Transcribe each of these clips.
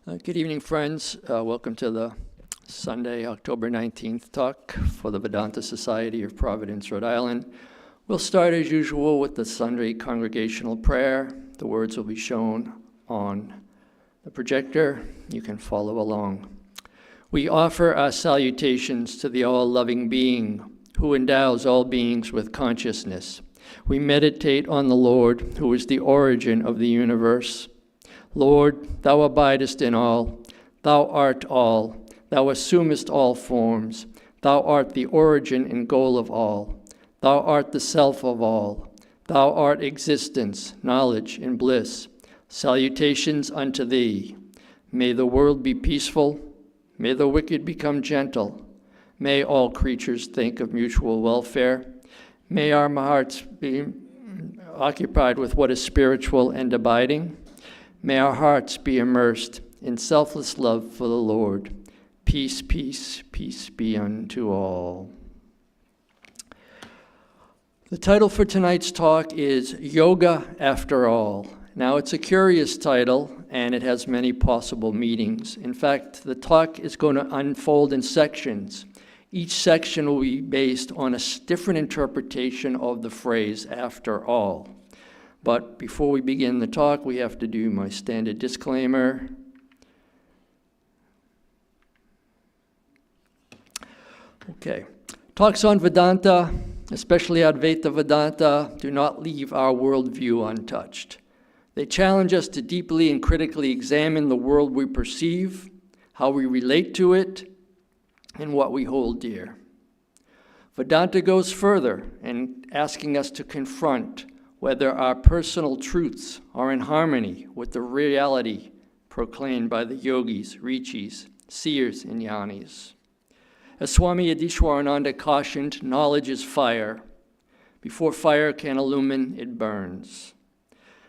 Good evening, friends. Welcome to the Sunday, October 19th talk for the Vedanta Society of Providence, Rhode Island. We'll start as usual with the Sunday congregational prayer. The words will be shown on the projector. You can follow along. We offer our salutations to the all-loving being who endows all beings with consciousness. We meditate on the Lord, who is the origin of the universe. Lord, thou abidest in all, thou art all, thou assumest all forms, thou art the origin and goal of all, thou art the self of all, thou art existence, knowledge, and bliss. Salutations unto thee. May the world be peaceful, may the wicked become gentle, may all creatures think of mutual welfare, may our hearts be occupied with what is spiritual and abiding. May our hearts be immersed in selfless love for the Lord. Peace, peace, peace be unto all. The title for tonight's talk is Yoga After All. Now, it's a curious title, and it has many possible meanings. In fact, the talk is going to unfold in sections. Each section will be based on a different interpretation of the phrase after all. But before we begin the talk, we have to do my standard disclaimer. Okay. Talks on Vedanta, especially Advaita Vedanta, do not leave our worldview untouched. They challenge us to deeply and critically examine the world we perceive, how we relate to it, and what we hold dear. Vedanta goes further in asking us to confront whether our personal truths are in harmony with the reality proclaimed by the yogis, rishis, seers, and jnanis. As Swami Adishwarananda cautioned, knowledge is fire. Before fire can illumine, it burns.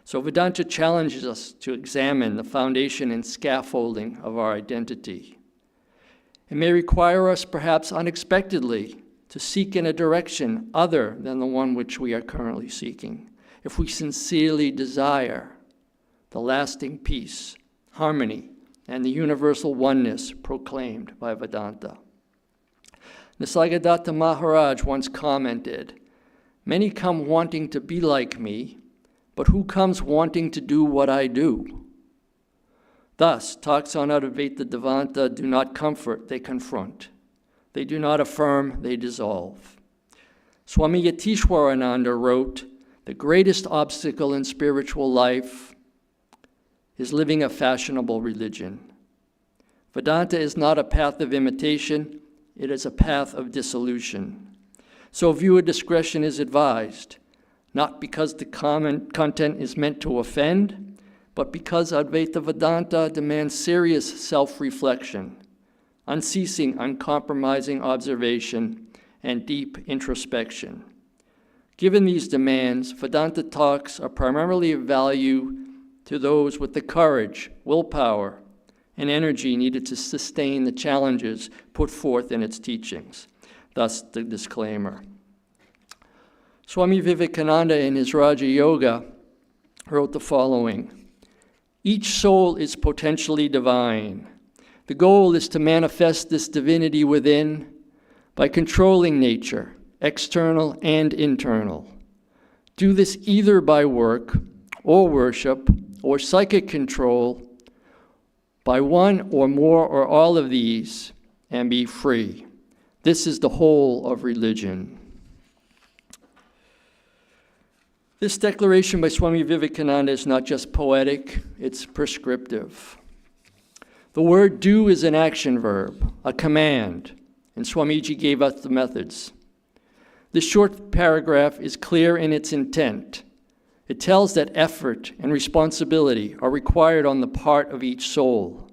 So Vedanta challenges us to examine the foundation and scaffolding of our identity. It may require us, perhaps unexpectedly, to seek in a direction other than the one which we are currently seeking, if we sincerely desire the lasting peace, harmony, and the universal oneness proclaimed by Vedanta. Nisargadatta Maharaj once commented, "Many come wanting to be like me, but who comes wanting to do what I do?" Thus, talks on Advaita Vedanta do not comfort, they confront. They do not affirm, they dissolve. Swami Yatishwarananda wrote, "The greatest obstacle in spiritual life is living a fashionable religion. Vedanta is not a path of imitation, it is a path of dissolution. So viewer discretion is advised, not because the content is meant to offend, but because Advaita Vedanta demands serious self-reflection, unceasing, uncompromising observation, and deep introspection. Given these demands, Vedanta talks are primarily of value to those with the courage, willpower, and energy needed to sustain the challenges put forth in its teachings." Thus, the disclaimer. Swami Vivekananda in his Raja Yoga wrote the following, "Each soul is potentially divine. The goal is to manifest this divinity within by controlling nature, external and internal. Do this either by work or worship or psychic control, by one or more or all of these, and be free. This is the whole of religion." This declaration by Swami Vivekananda is not just poetic, it's prescriptive. The word do is an action verb, a command, and Swamiji gave us the methods. This short paragraph is clear in its intent. It tells that effort and responsibility are required on the part of each soul.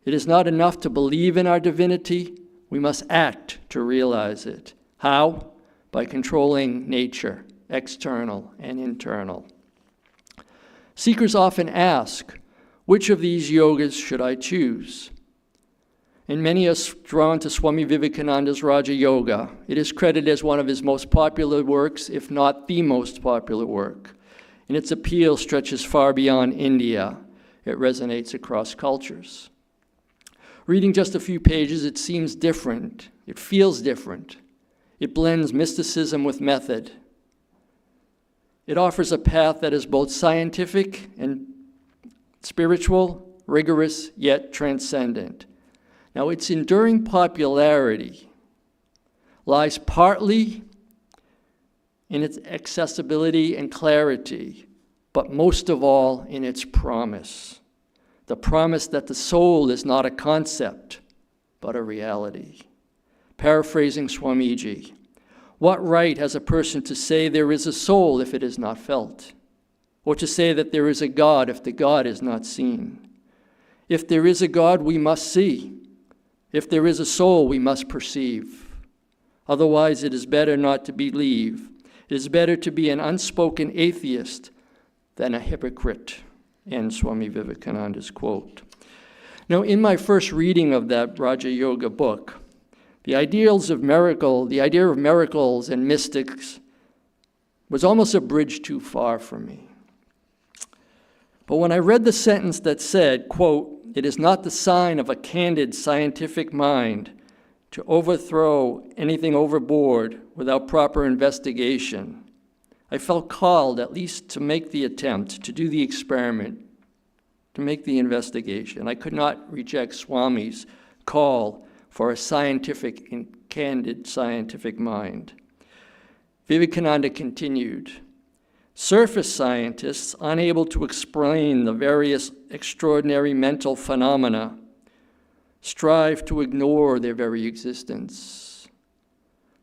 It is not enough to believe in our divinity, we must act to realize it. How? By controlling nature, external and internal. Seekers often ask, which of these yogas should I choose? And many are drawn to Swami Vivekananda's Raja Yoga. It is credited as one of his most popular works, if not the most popular work. And its appeal stretches far beyond India. It resonates across cultures. Reading just a few pages, it seems different. It feels different. It blends mysticism with method. It offers a path that is both scientific and spiritual, rigorous, yet transcendent. Now, its enduring popularity lies partly in its accessibility and clarity, but most of all in its promise. The promise that the soul is not a concept, but a reality. Paraphrasing Swamiji, what right has a person to say there is a soul if it is not felt? Or to say that there is a God if the God is not seen? If there is a God, we must see. If there is a soul, we must perceive. Otherwise, it is better not to believe. It is better to be an unspoken atheist than a hypocrite. End Swami Vivekananda's quote. Now, in my first reading of that Raja Yoga book, the idea of miracles and mystics was almost a bridge too far for me. But when I read the sentence that said, quote, "It is not the sign of a candid scientific mind to overthrow anything overboard without proper investigation," I felt called at least to make the attempt, to do the experiment, to make the investigation. I could not reject Swami's call for a scientific and candid scientific mind. Vivekananda continued, surface scientists, unable to explain the various extraordinary mental phenomena, strive to ignore their very existence.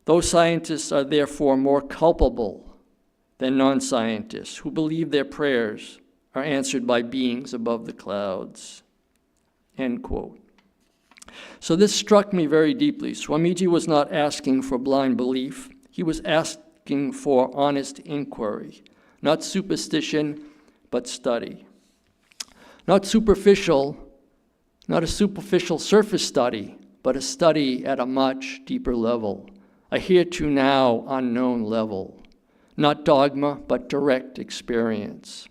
Those scientists are therefore more culpable than non-scientists who believe their prayers are answered by beings above the clouds. End quote. So this struck me very deeply. Swamiji was not asking for blind belief. He was asking for honest inquiry, not superstition, but study. Not a superficial surface study, but a study at a much deeper level, a hereto-now unknown level. Not dogma, but direct experience.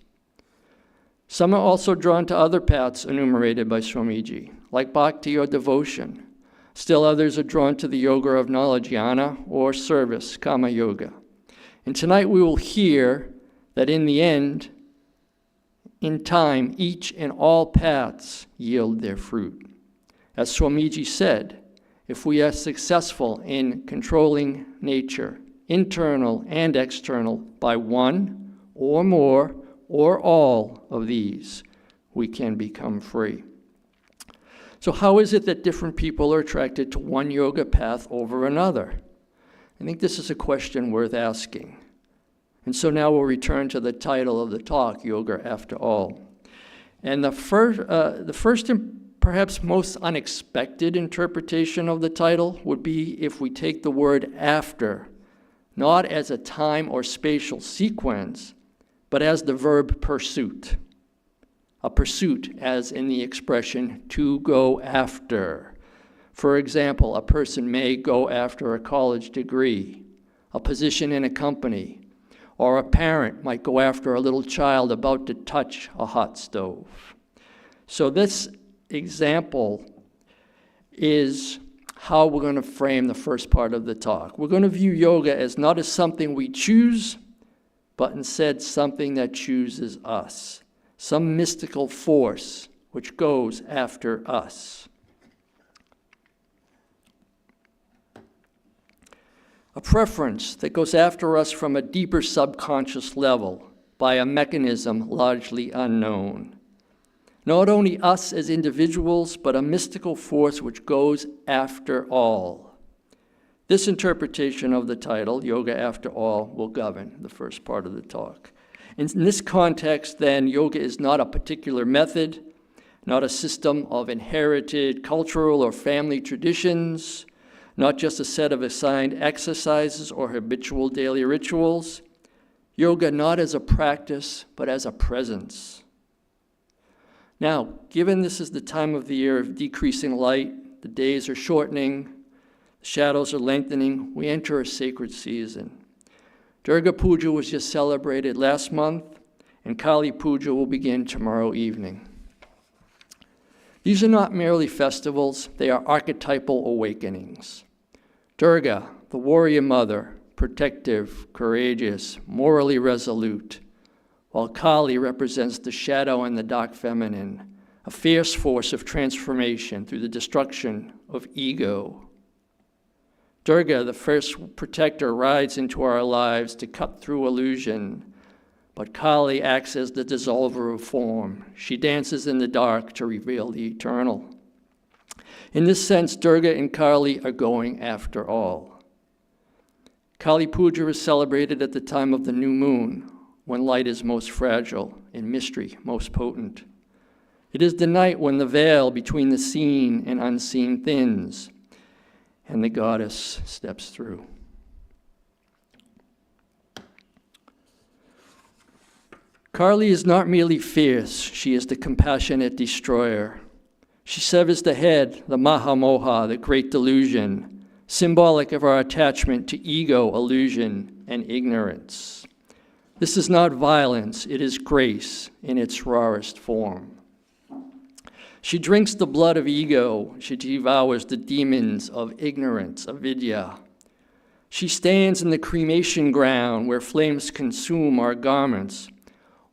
Some are also drawn to other paths enumerated by Swamiji, like bhakti or devotion. Still others are drawn to the yoga of knowledge, jnana, or service, kama yoga. And tonight we will hear that in the end, in time, each and all paths yield their fruit. As Swamiji said, if we are successful in controlling nature, internal and external, by one or more or all of these, we can become free. So how is it that different people are attracted to one yoga path over another? I think this is a question worth asking. And so now we'll return to the title of the talk, Yoga After All. And the first and perhaps most unexpected interpretation of the title would be if we take the word after, not as a time or spatial sequence, but as the verb pursuit. A pursuit, as in the expression, to go after. For example, a person may go after a college degree, a position in a company, or a parent might go after a little child about to touch a hot stove. So this example is how we're going to frame the first part of the talk. We're going to view yoga as not as something we choose, but instead something that chooses us, some mystical force which goes after us. A preference that goes after us from a deeper subconscious level by a mechanism largely unknown. Not only us as individuals, but a mystical force which goes after all. This interpretation of the title, Yoga After All, will govern the first part of the talk. In this context, then, yoga is not a particular method, not a system of inherited cultural or family traditions, not just a set of assigned exercises or habitual daily rituals. Yoga not as a practice, but as a presence. Now, given this is the time of the year of decreasing light, the days are shortening, the shadows are lengthening, we enter a sacred season. Durga Puja was just celebrated last month, and Kali Puja will begin tomorrow evening. These are not merely festivals, they are archetypal awakenings. Durga, the warrior mother, protective, courageous, morally resolute, while Kali represents the shadow and the dark feminine, a fierce force of transformation through the destruction of ego. Durga, the first protector, rides into our lives to cut through illusion, but Kali acts as the dissolver of form. She dances in the dark to reveal the eternal. In this sense, Durga and Kali are going after all. Kali Puja is celebrated at the time of the new moon, when light is most fragile and mystery most potent. It is the night when the veil between the seen and unseen thins, and the goddess steps through. Kali is not merely fierce, she is the compassionate destroyer. She severs the head, the Mahamoha, the great delusion, symbolic of our attachment to ego, illusion, and ignorance. This is not violence, it is grace in its rawest form. She drinks the blood of ego. She devours the demons of ignorance, avidya. She stands in the cremation ground where flames consume our garments,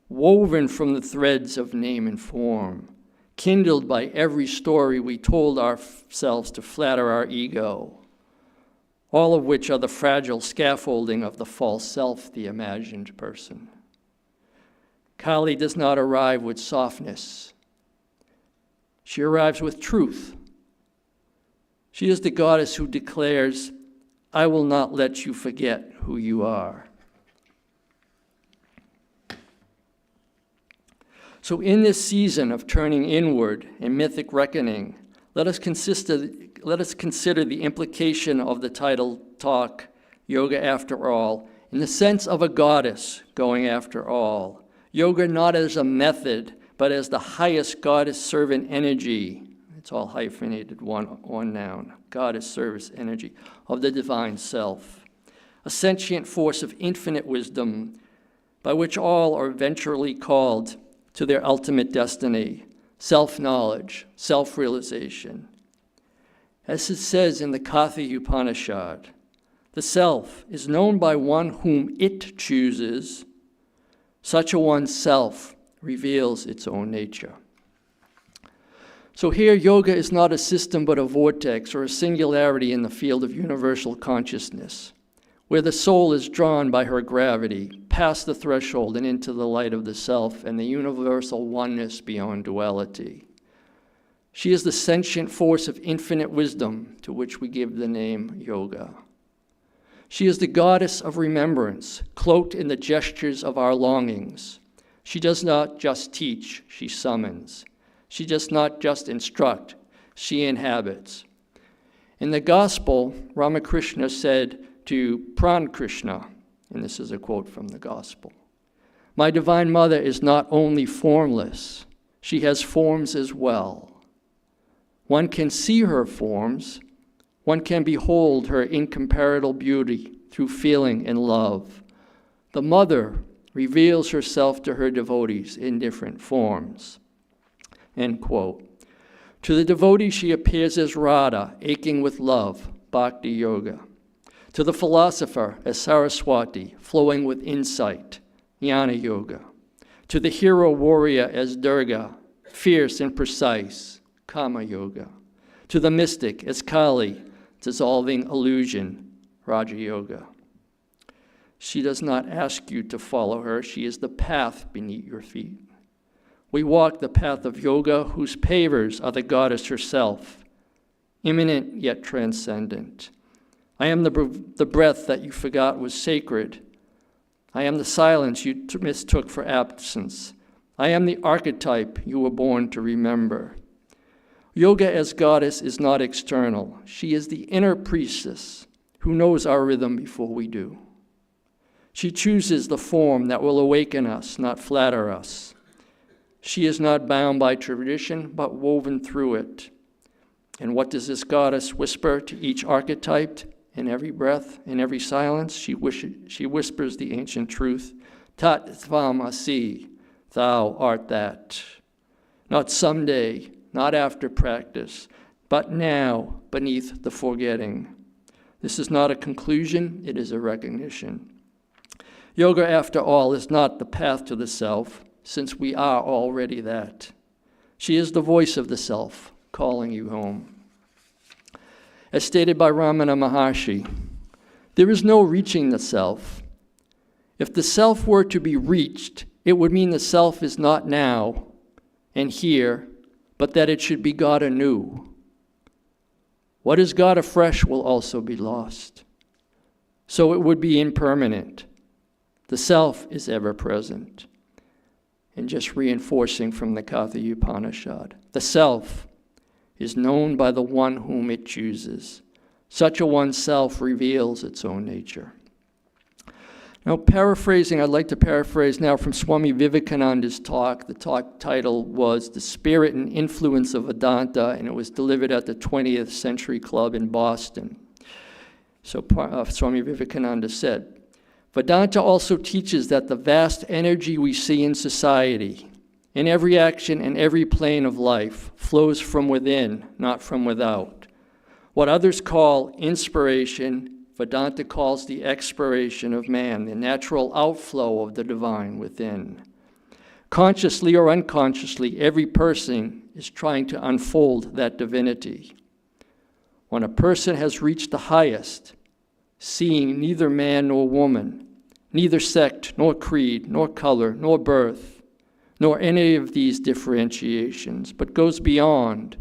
woven from the threads of name and form, kindled by every story we told ourselves to flatter our ego, all of which are the fragile scaffolding of the false self, the imagined person. Kali does not arrive with softness. She arrives with truth. She is the goddess who declares, I will not let you forget who you are. So in this season of turning inward and mythic reckoning, let us consider the implication of the title talk, Yoga After All, in the sense of a goddess going after all. Yoga not as a method, but as the highest goddess servant energy. It's all hyphenated, one noun, goddess service energy of the divine self. A sentient force of infinite wisdom by which all are eventually called to their ultimate destiny, self-knowledge, self-realization. As it says in the Katha Upanishad, the self is known by one whom it chooses. Such a one's self reveals its own nature. So here, yoga is not a system but a vortex or a singularity in the field of universal consciousness, where the soul is drawn by her gravity past the threshold and into the light of the self and the universal oneness beyond duality. She is the sentient force of infinite wisdom to which we give the name yoga. She is the goddess of remembrance, cloaked in the gestures of our longings. She does not just teach, she summons. She does not just instruct, she inhabits. In the Gospel, Ramakrishna said to Pran Krishna, and this is a quote from the Gospel, "My Divine Mother is not only formless, she has forms as well. One can see her forms, one can behold her incomparable beauty through feeling and love. The Mother reveals herself to her devotees in different forms." End quote. To the devotee, she appears as Radha, aching with love, Bhakti Yoga. To the philosopher, as Saraswati, flowing with insight, Jnana Yoga. To the hero warrior, as Durga, fierce and precise, Kama Yoga. To the mystic, as Kali, dissolving illusion, Raja Yoga. She does not ask you to follow her. She is the path beneath your feet. We walk the path of yoga, whose pavers are the goddess herself, immanent yet transcendent. I am the breath that you forgot was sacred. I am the silence you mistook for absence. I am the archetype you were born to remember. Yoga as goddess is not external. She is the inner priestess who knows our rhythm before we do. She chooses the form that will awaken us, not flatter us. She is not bound by tradition, but woven through it. And what does this goddess whisper to each archetype in every breath, in every silence? She whispers the ancient truth, Tat Tvam Asi, thou art that. Not someday, not after practice, but now beneath the forgetting. This is not a conclusion, it is a recognition. Yoga, after all, is not the path to the self, since we are already that. She is the voice of the self, calling you home. As stated by Ramana Maharshi, there is no reaching the self. If the self were to be reached, it would mean the self is not now and here, but that it should be God anew. What is God afresh will also be lost. So it would be impermanent. The self is ever present. And just reinforcing from the Katha Upanishad, the self is known by the one whom it chooses. Such a one self reveals its own nature. Now, I'd like to paraphrase now from Swami Vivekananda's talk. The talk title was The Spirit and Influence of Vedanta, and it was delivered at the 20th Century Club in Boston. So Swami Vivekananda said, Vedanta also teaches that the vast energy we see in society, in every action and every plane of life, flows from within, not from without. What others call inspiration, Vedanta calls the expiration of man, the natural outflow of the divine within. Consciously or unconsciously, every person is trying to unfold that divinity. When a person has reached the highest, seeing neither man nor woman, neither sect, nor creed, nor color, nor birth, nor any of these differentiations, but goes beyond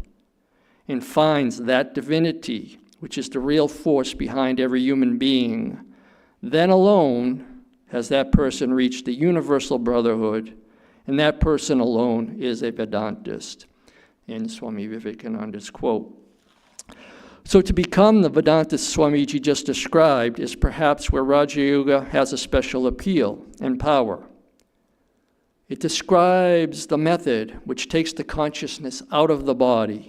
and finds that divinity, which is the real force behind every human being, then alone has that person reached the universal brotherhood, and that person alone is a Vedantist. In Swami Vivekananda's quote. So to become the Vedantist Swamiji just described is perhaps where Raja Yoga has a special appeal and power. It describes the method which takes the consciousness out of the body-mind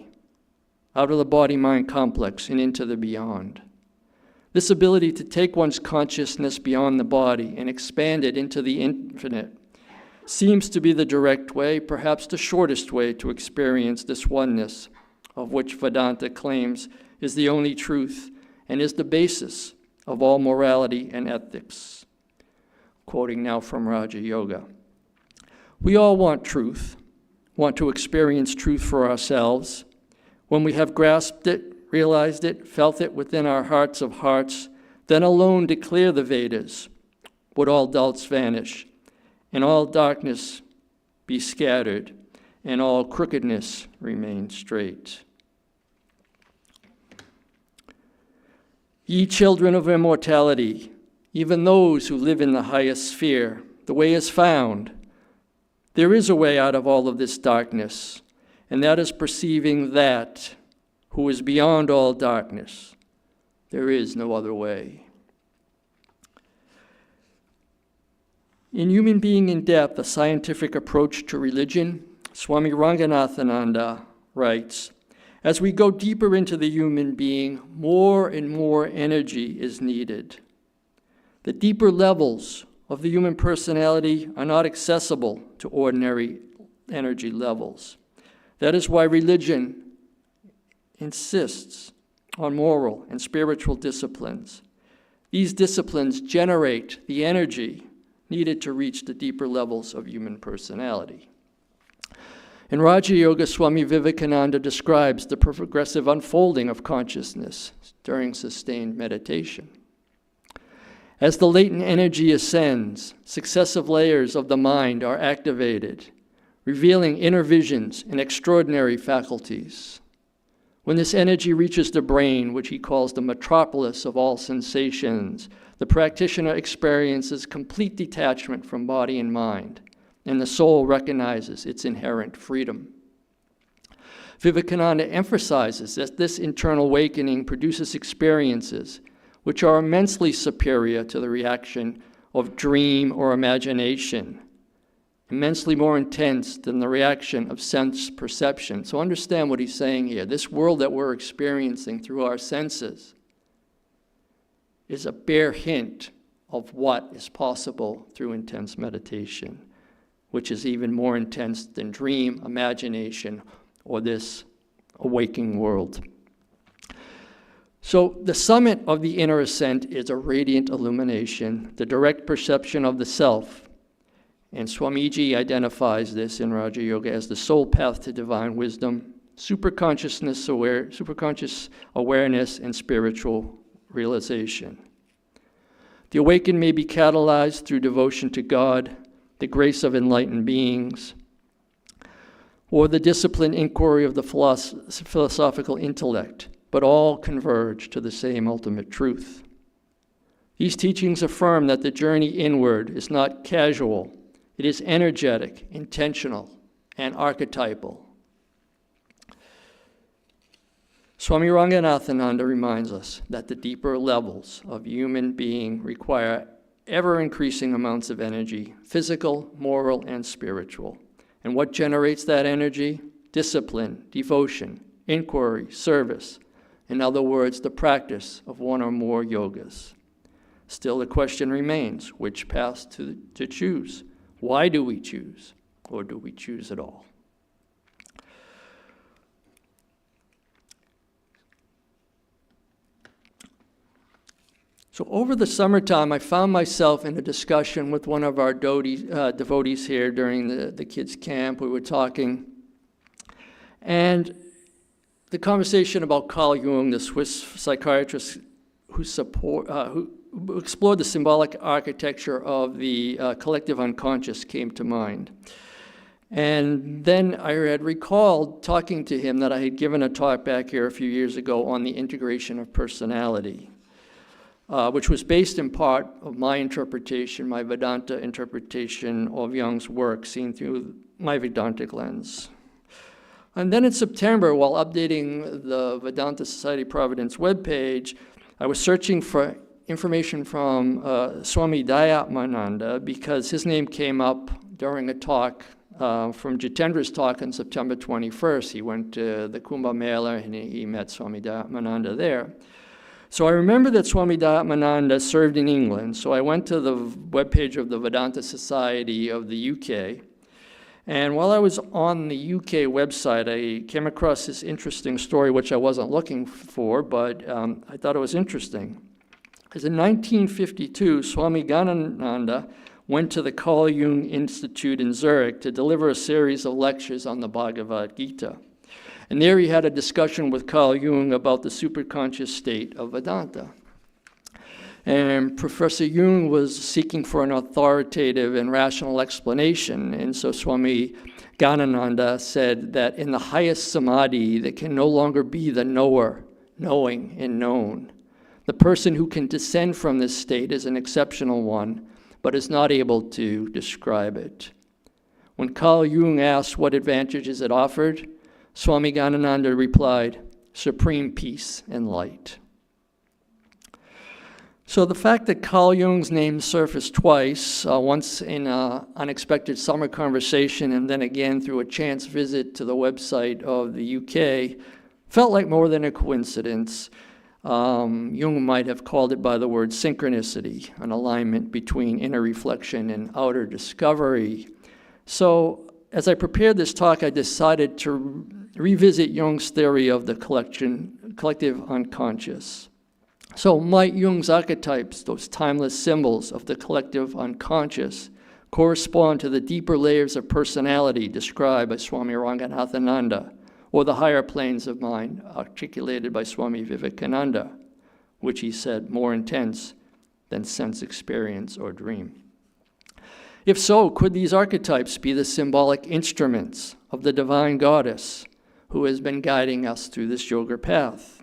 complex and into the beyond. This ability to take one's consciousness beyond the body and expand it into the infinite seems to be the direct way, perhaps the shortest way to experience this oneness, of which Vedanta claims is the only truth and is the basis of all morality and ethics. Quoting now from Raja Yoga. We all want truth, want to experience truth for ourselves. When we have grasped it, realized it, felt it within our hearts of hearts, then alone declare the Vedas, would all doubts vanish, and all darkness be scattered, and all crookedness remain straight. Ye children of immortality, even those who live in the highest sphere, the way is found. There is a way out of all of this darkness, and that is perceiving that who is beyond all darkness. There is no other way. In Human Being in Depth, a scientific approach to religion, Swami Ranganathananda writes, as we go deeper into the human being, more and more energy is needed. The deeper levels of the human personality are not accessible to ordinary energy levels. That is why religion insists on moral and spiritual disciplines. These disciplines generate the energy needed to reach the deeper levels of human personality. In Raja Yoga, Swami Vivekananda describes the progressive unfolding of consciousness during sustained meditation. As the latent energy ascends, successive layers of the mind are activated, revealing inner visions and extraordinary faculties. When this energy reaches the brain, which he calls the metropolis of all sensations, the practitioner experiences complete detachment from body and mind, and the soul recognizes its inherent freedom. Vivekananda emphasizes that this internal awakening produces experiences which are immensely superior to the reaction of dream or imagination, immensely more intense than the reaction of sense perception. So understand what he's saying here. This world that we're experiencing through our senses is a bare hint of what is possible through intense meditation, which is even more intense than dream, imagination, or this awaking world. So the summit of the inner ascent is a radiant illumination, the direct perception of the self. And Swamiji identifies this in Raja Yoga as the sole path to divine wisdom, superconscious awareness, and spiritual realization. The awakened may be catalyzed through devotion to God, the grace of enlightened beings, or the disciplined inquiry of the philosophical intellect, but all converge to the same ultimate truth. These teachings affirm that the journey inward is not casual, it is energetic, intentional, and archetypal. Swami Ranganathananda reminds us that the deeper levels of human being require ever-increasing amounts of energy, physical, moral, and spiritual. And what generates that energy? Discipline, devotion, inquiry, service. In other words, the practice of one or more yogas. Still, the question remains, which path to choose? Why do we choose? Or do we choose at all? So over the summertime, I found myself in a discussion with one of our devotees here during the kids' camp. We were talking, and the conversation about Carl Jung, the Swiss psychiatrist who explored the symbolic architecture of the collective unconscious, came to mind. And then I had recalled talking to him that I had given a talk back here a few years ago on the integration of personality. Which was based in part of my interpretation, my Vedanta interpretation of Jung's work seen through my Vedantic lens. And then in September, while updating the Vedanta Society Providence webpage, I was searching for information from Swami Dayatmananda because his name came up during a talk from Jitendra's talk on September 21st. He went to the Kumbh Mela and he met Swami Dayatmananda there. So I remember that Swami Dayatmananda served in England, so I went to the webpage of the Vedanta Society of the UK, and while I was on the UK website, I came across this interesting story, which I wasn't looking for, but I thought it was interesting. Because in 1952, Swami Ganananda went to the Carl Jung Institute in Zurich to deliver a series of lectures on the Bhagavad Gita. And there he had a discussion with Carl Jung about the superconscious state of Vedanta. And Professor Jung was seeking for an authoritative and rational explanation. And so Swami Ganananda said that in the highest samadhi, there can no longer be the knower, knowing and known. The person who can descend from this state is an exceptional one, but is not able to describe it. When Carl Jung asked what advantages it offered, Swami Ganananda replied, supreme peace and light. So the fact that Carl Jung's name surfaced twice, once in an unexpected summer conversation and then again through a chance visit to the website of the UK, felt like more than a coincidence. Jung might have called it by the word synchronicity, an alignment between inner reflection and outer discovery. So as I prepared this talk, I decided to revisit Jung's theory of the collective unconscious. So might Jung's archetypes, those timeless symbols of the collective unconscious, correspond to the deeper layers of personality described by Swami Ranganathananda, or the higher planes of mind articulated by Swami Vivekananda, which he said more intense than sense experience or dream. If so, could these archetypes be the symbolic instruments of the divine goddess who has been guiding us through this yoga path?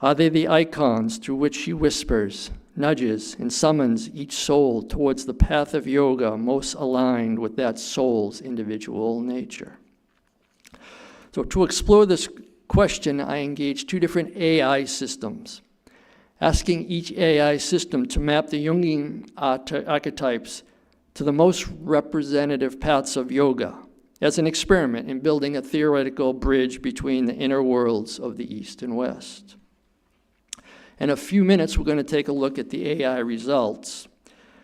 Are they the icons through which she whispers, nudges, and summons each soul towards the path of yoga most aligned with that soul's individual nature? So to explore this question, I engaged two different AI systems, asking each AI system to map the Jungian archetypes to the most representative paths of yoga as an experiment in building a theoretical bridge between the inner worlds of the East and West. In a few minutes, we're going to take a look at the AI results.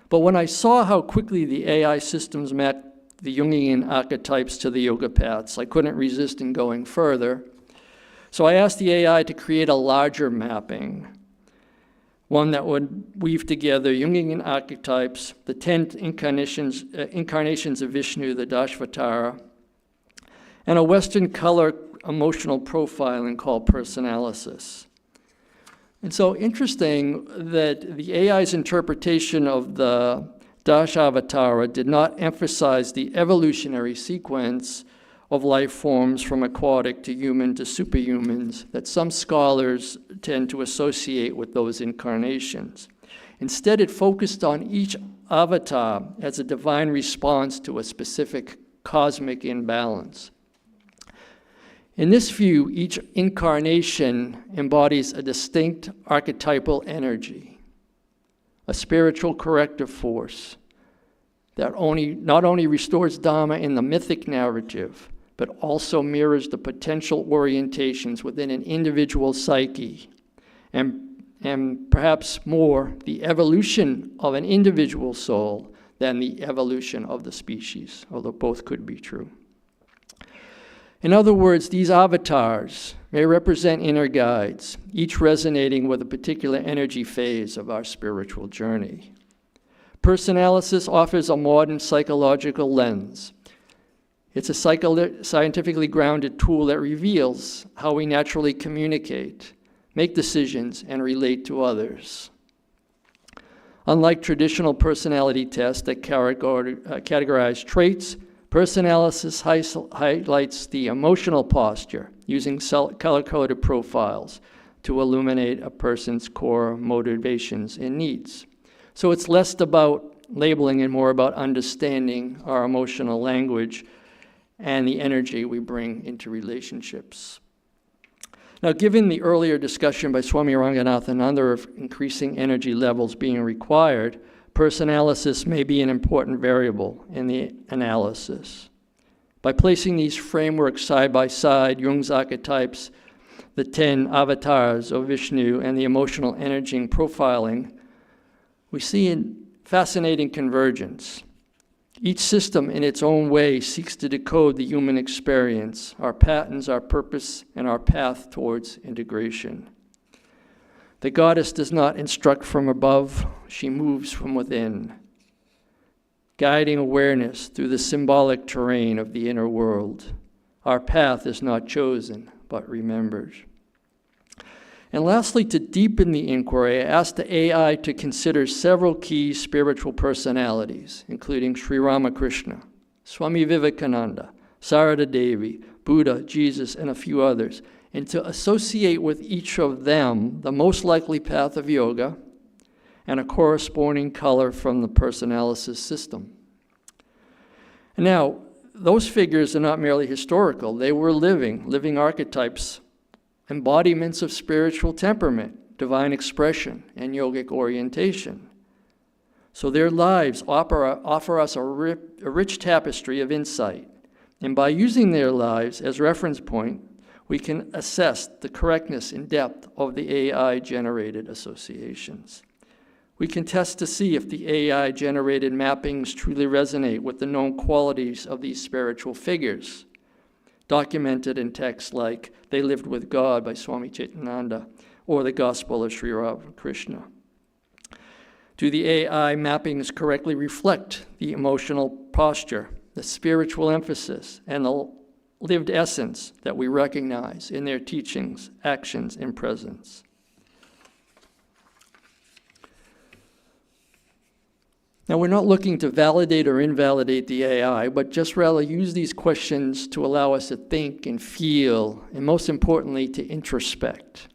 But when I saw how quickly the AI systems mapped the Jungian archetypes to the yoga paths. I couldn't resist in going further. So I asked the AI to create a larger mapping, one that would weave together Jungian archetypes, the 10 incarnations of Vishnu, the Dashvatara, and a Western color emotional profiling called personalysis. And so interesting that the AI's interpretation of the Dashavatara did not emphasize the evolutionary sequence of life forms from aquatic to human to superhumans that some scholars tend to associate with those incarnations. Instead, it focused on each avatar as a divine response to a specific cosmic imbalance. In this view, each incarnation embodies a distinct archetypal energy, a spiritual corrective force that not only restores Dharma in the mythic narrative, but also mirrors the potential orientations within an individual psyche, and perhaps more, the evolution of an individual soul than the evolution of the species, although both could be true. In other words, these avatars may represent inner guides, each resonating with a particular energy phase of our spiritual journey. Personalysis offers a modern psychological lens. It's a scientifically grounded tool that reveals how we naturally communicate, make decisions, and relate to others. Unlike traditional personality tests that categorize traits, personalysis highlights the emotional posture using color-coded profiles to illuminate a person's core motivations and needs. So it's less about labeling and more about understanding our emotional language and the energy we bring into relationships. Now, given the earlier discussion by Swami Ranganathananda of increasing energy levels being required, personalysis may be an important variable in the analysis. By placing these frameworks side by side, Jung's archetypes, the 10 avatars of Vishnu, and the emotional energy profiling, we see a fascinating convergence. Each system in its own way seeks to decode the human experience, our patterns, our purpose, and our path towards integration. The goddess does not instruct from above, she moves from within, guiding awareness through the symbolic terrain of the inner world. Our path is not chosen, but remembered. And lastly, to deepen the inquiry, I asked the AI to consider several key spiritual personalities, including Sri Ramakrishna, Swami Vivekananda, Sarada Devi, Buddha, Jesus, and a few others, and to associate with each of them the most likely path of yoga and a corresponding color from the personalysis system. And now, those figures are not merely historical. They were living archetypes, embodiments of spiritual temperament, divine expression, and yogic orientation. So their lives offer us a rich tapestry of insight. And by using their lives as reference point, we can assess the correctness and depth of the AI-generated associations. We can test to see if the AI-generated mappings truly resonate with the known qualities of these spiritual figures, documented in texts like They Lived with God by Swami Chaitananda or the Gospel of Sri Ramakrishna. Do the AI mappings correctly reflect the emotional posture, the spiritual emphasis, and the lived essence that we recognize in their teachings, actions, and presence? Now, we're not looking to validate or invalidate the AI, but just rather use these questions to allow us to think and feel, and most importantly, to introspect.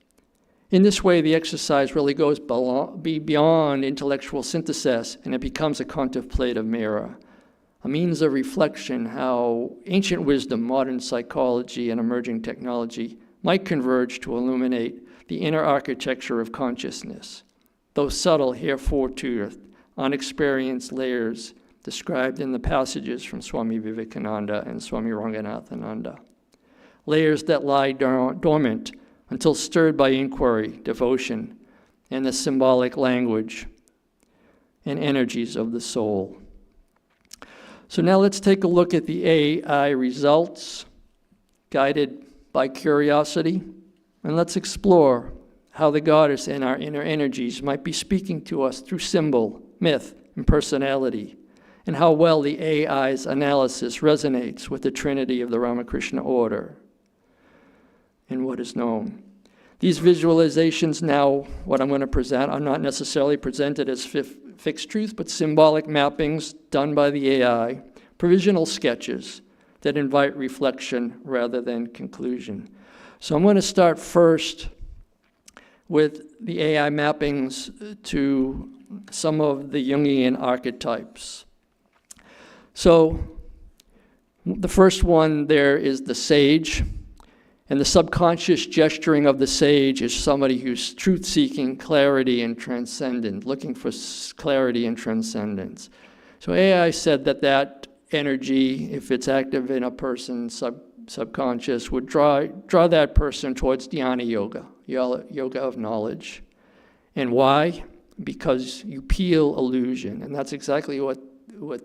In this way, the exercise really goes beyond intellectual synthesis, and it becomes a contemplative mirror, a means of reflection how ancient wisdom, modern psychology, and emerging technology might converge to illuminate the inner architecture of consciousness, those subtle, heretofore unexperienced layers described in the passages from Swami Vivekananda and Swami Ranganathananda. Layers that lie dormant until stirred by inquiry, devotion, and the symbolic language and energies of the soul. So now let's take a look at the AI results, guided by curiosity, and let's explore how the goddess and our inner energies might be speaking to us through symbol, myth, and personality, and how well the AI's analysis resonates with the Trinity of the Ramakrishna order and what is known. These visualizations now, what I'm going to present, are not necessarily presented as fixed truth, but symbolic mappings done by the AI, provisional sketches that invite reflection rather than conclusion. So I'm going to start first with the AI mappings to some of the Jungian archetypes. So the first one there is the sage. And the subconscious gesturing of the sage is somebody who's truth-seeking, clarity, and transcendent, looking for clarity and transcendence. So AI said that that energy, if it's active in a person's subconscious, would draw that person towards dhyana yoga, yoga of knowledge. And why? Because you peel illusion. And that's exactly what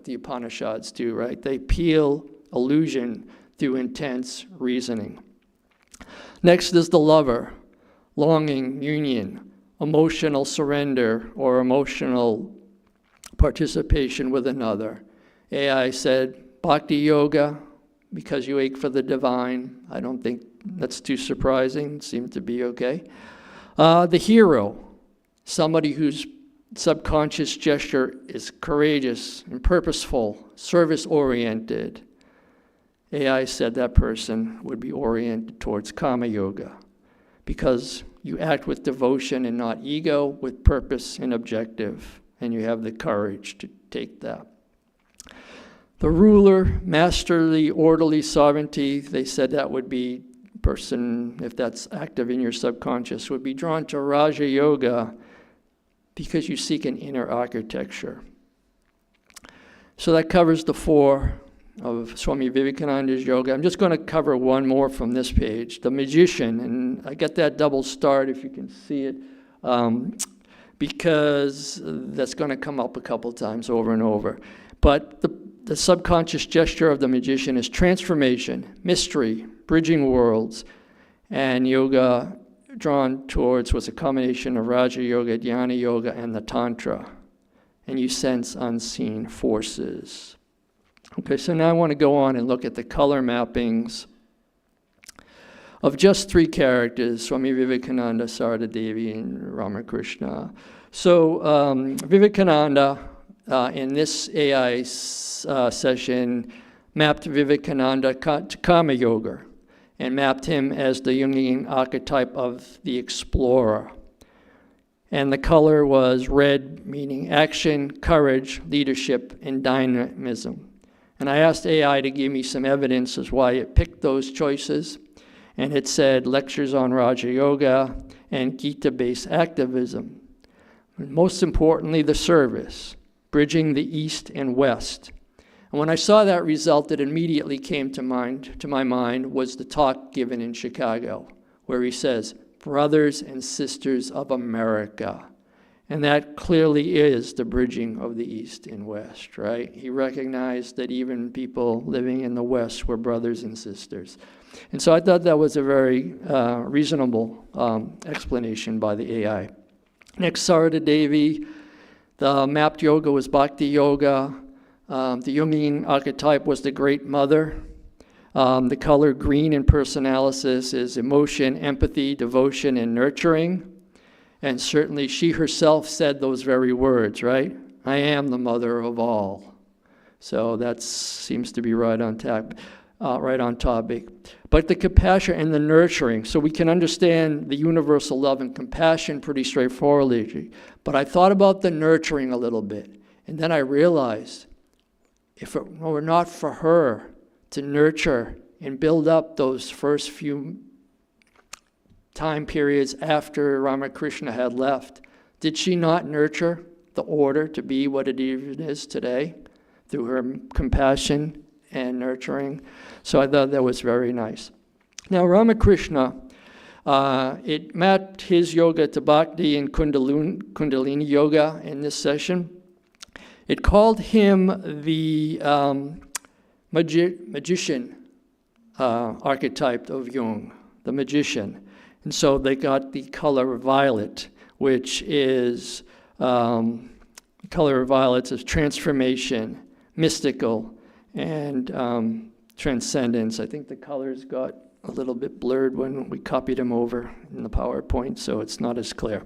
the Upanishads do, right? They peel illusion through intense reasoning. Next is the lover, longing, union, emotional surrender, or emotional participation with another. AI said, bhakti yoga, because you ache for the divine. I don't think that's too surprising. It seemed to be okay. The hero, somebody whose subconscious gesture is courageous and purposeful, service-oriented. AI said that person would be oriented towards Kama Yoga because you act with devotion and not ego, with purpose and objective, and you have the courage to take that. The ruler, masterly, orderly sovereignty, they said that would be person, if that's active in your subconscious, would be drawn to Raja Yoga because you seek an inner architecture. So that covers the four of Swami Vivekananda's yoga. I'm just going to cover one more from this page, the magician, and I get that double start if you can see it, because that's going to come up a couple times over and over. But the subconscious gesture of the magician is transformation, mystery, bridging worlds, and yoga drawn towards was a combination of Raja Yoga, Dhyana Yoga, and the Tantra, and you sense unseen forces. Okay, so now I want to go on and look at the color mappings of just three characters, Swami Vivekananda, Sarada Devi, and Ramakrishna. So Vivekananda, in this AI session, mapped Vivekananda to Kama Yoga and mapped him as the Jungian archetype of the explorer. And the color was red, meaning action, courage, leadership, and dynamism. And I asked AI to give me some evidence as why it picked those choices. And it said lectures on Raja Yoga and Gita-based activism. And most importantly, the service, bridging the East and West. And when I saw that result, it immediately came to my mind was the talk given in Chicago, where he says, brothers and sisters of America. And that clearly is the bridging of the East and West, right? He recognized that even people living in the West were brothers and sisters. And so I thought that was a very reasonable explanation by the AI. Next, Sarada Devi, the mapped yoga was Bhakti Yoga. The Jungian archetype was the Great Mother. The color green in personalysis is emotion, empathy, devotion, and nurturing. And certainly she herself said those very words, right? I am the mother of all. So that seems to be right on topic. But the compassion and the nurturing, so we can understand the universal love and compassion pretty straightforwardly. But I thought about the nurturing a little bit. And then I realized, if it were not for her to nurture and build up those first few time periods after Ramakrishna had left, did she not nurture the order to be what it even is today through her compassion and nurturing? So I thought that was very nice. Now Ramakrishna, it mapped his yoga to Bhakti and Kundalini yoga in this session. It called him the magician archetype of Jung, the magician. And so they got the color violet, which is, color of violets is transformation, mystical, and transcendence. I think the colors got a little bit blurred when we copied them over in the PowerPoint, so it's not as clear.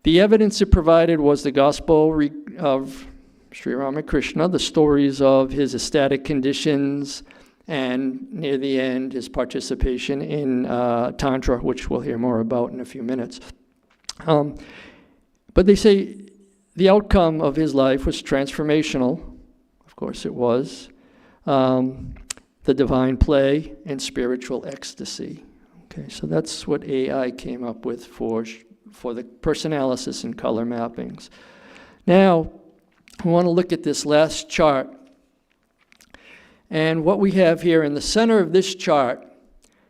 The evidence it provided was the gospel of Sri Ramakrishna, the stories of his ecstatic conditions, and near the end, his participation in Tantra, which we'll hear more about in a few minutes. But they say the outcome of his life was transformational. Of course it was. The divine play and spiritual ecstasy. Okay, so that's what AI came up with for the personanalysis and color mappings. Now, I want to look at this last chart. And what we have here in the center of this chart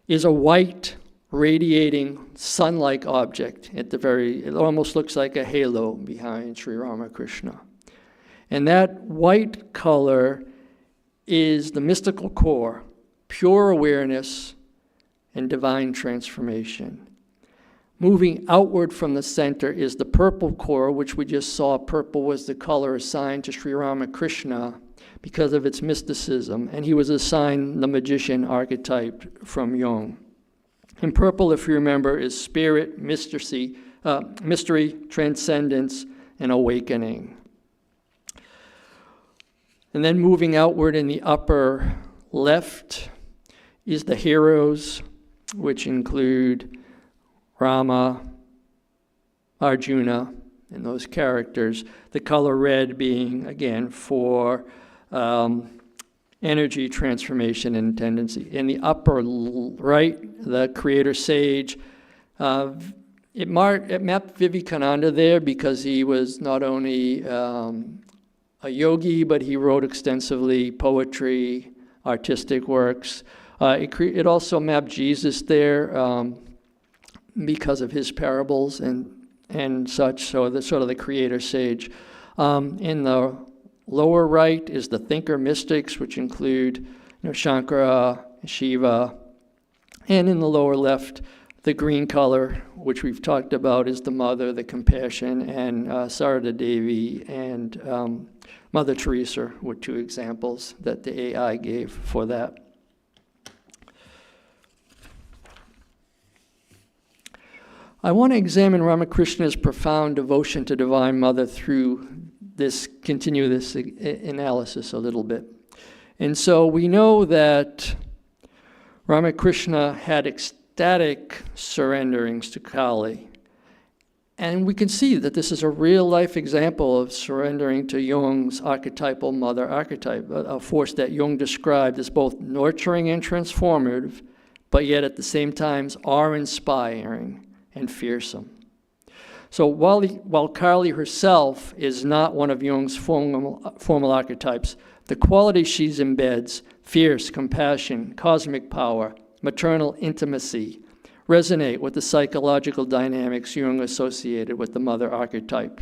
is a white, radiating, sun-like object. It almost looks like a halo behind Sri Ramakrishna. And that white color is the mystical core, pure awareness, and divine transformation. Moving outward from the center is the purple core, which we just saw. Purple was the color assigned to Sri Ramakrishna because of its mysticism, and he was assigned the magician archetype from Jung. And purple, if you remember, is spirit, mystery, transcendence, and awakening. And then moving outward in the upper left is the heroes, which include Rama, Arjuna, and those characters. The color red being, again, for energy, transformation, and tendency. In the upper right, the creator sage. It mapped Vivekananda there because he was not only a yogi, but he wrote extensively poetry, artistic works. It also mapped Jesus there because of his parables and such, so the sort of the creator sage. In the lower right is the thinker mystics, which include Shankara, Shiva, and in the lower left, the green color, which we've talked about, is the mother, the compassion, and Sarada Devi and Mother Teresa were two examples that the AI gave for that. I want to examine Ramakrishna's profound devotion to Divine Mother through continue this analysis a little bit. And so we know that Ramakrishna had ecstatic surrenderings to Kali. And we can see that this is a real-life example of surrendering to Jung's archetypal mother archetype, a force that Jung described as both nurturing and transformative, but yet at the same time awe-inspiring and fearsome. So while Kali herself is not one of Jung's formal archetypes, the qualities she embeds, fierce, compassion, cosmic power, maternal intimacy, resonate with the psychological dynamics Jung associated with the mother archetype.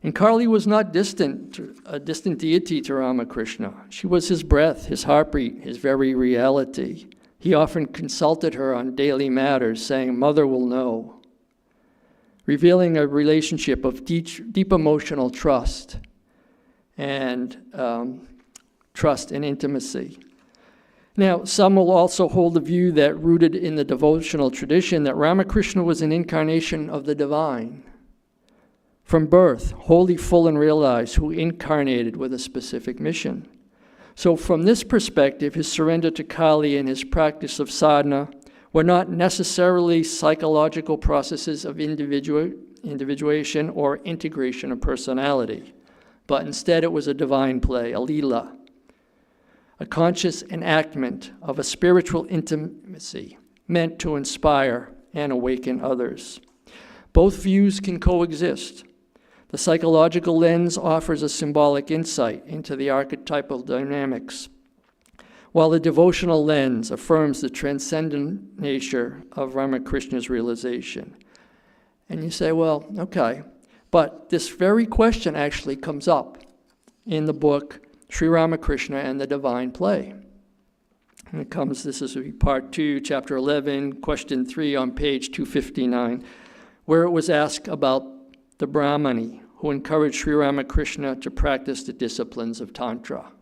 And Kali was not a distant deity to Ramakrishna. She was his breath, his heartbeat, his very reality. He often consulted her on daily matters, saying, "Mother will know," revealing a relationship of deep emotional trust and intimacy. Now, some will also hold the view that, rooted in the devotional tradition, that Ramakrishna was an incarnation of the divine. From birth, wholly full and realized, who incarnated with a specific mission. So from this perspective, his surrender to Kali and his practice of sadhana were not necessarily psychological processes of individuation or integration of personality, but instead it was a divine play, a lila, a conscious enactment of a spiritual intimacy meant to inspire and awaken others. Both views can coexist. The psychological lens offers a symbolic insight into the archetypal dynamics, while the devotional lens affirms the transcendent nature of Ramakrishna's realization. And you say, well, okay, But this very question actually comes up in the book Sri Ramakrishna and the Divine Play. And it comes, this is part 2, chapter 11, question 3 on page 259, where it was asked about the Brahmani who encouraged Sri Ramakrishna to practice the disciplines of Tantra.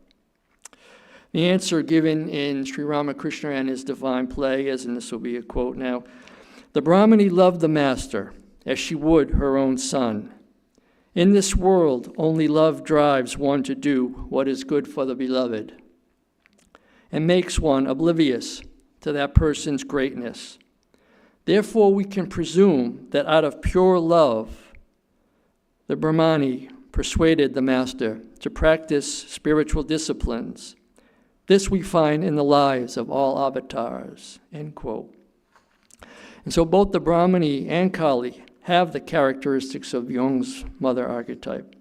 The answer given in Sri Ramakrishna and his Divine Play is, and this will be a quote now, "The Brahmani loved the master as she would her own son. In this world, only love drives one to do what is good for the beloved and makes one oblivious to that person's greatness. Therefore, we can presume that out of pure love, the Brahmani persuaded the master to practice spiritual disciplines. This we find in the lives of all avatars," end quote. And so both the Brahmani and Kali have the characteristics of Jung's mother archetype.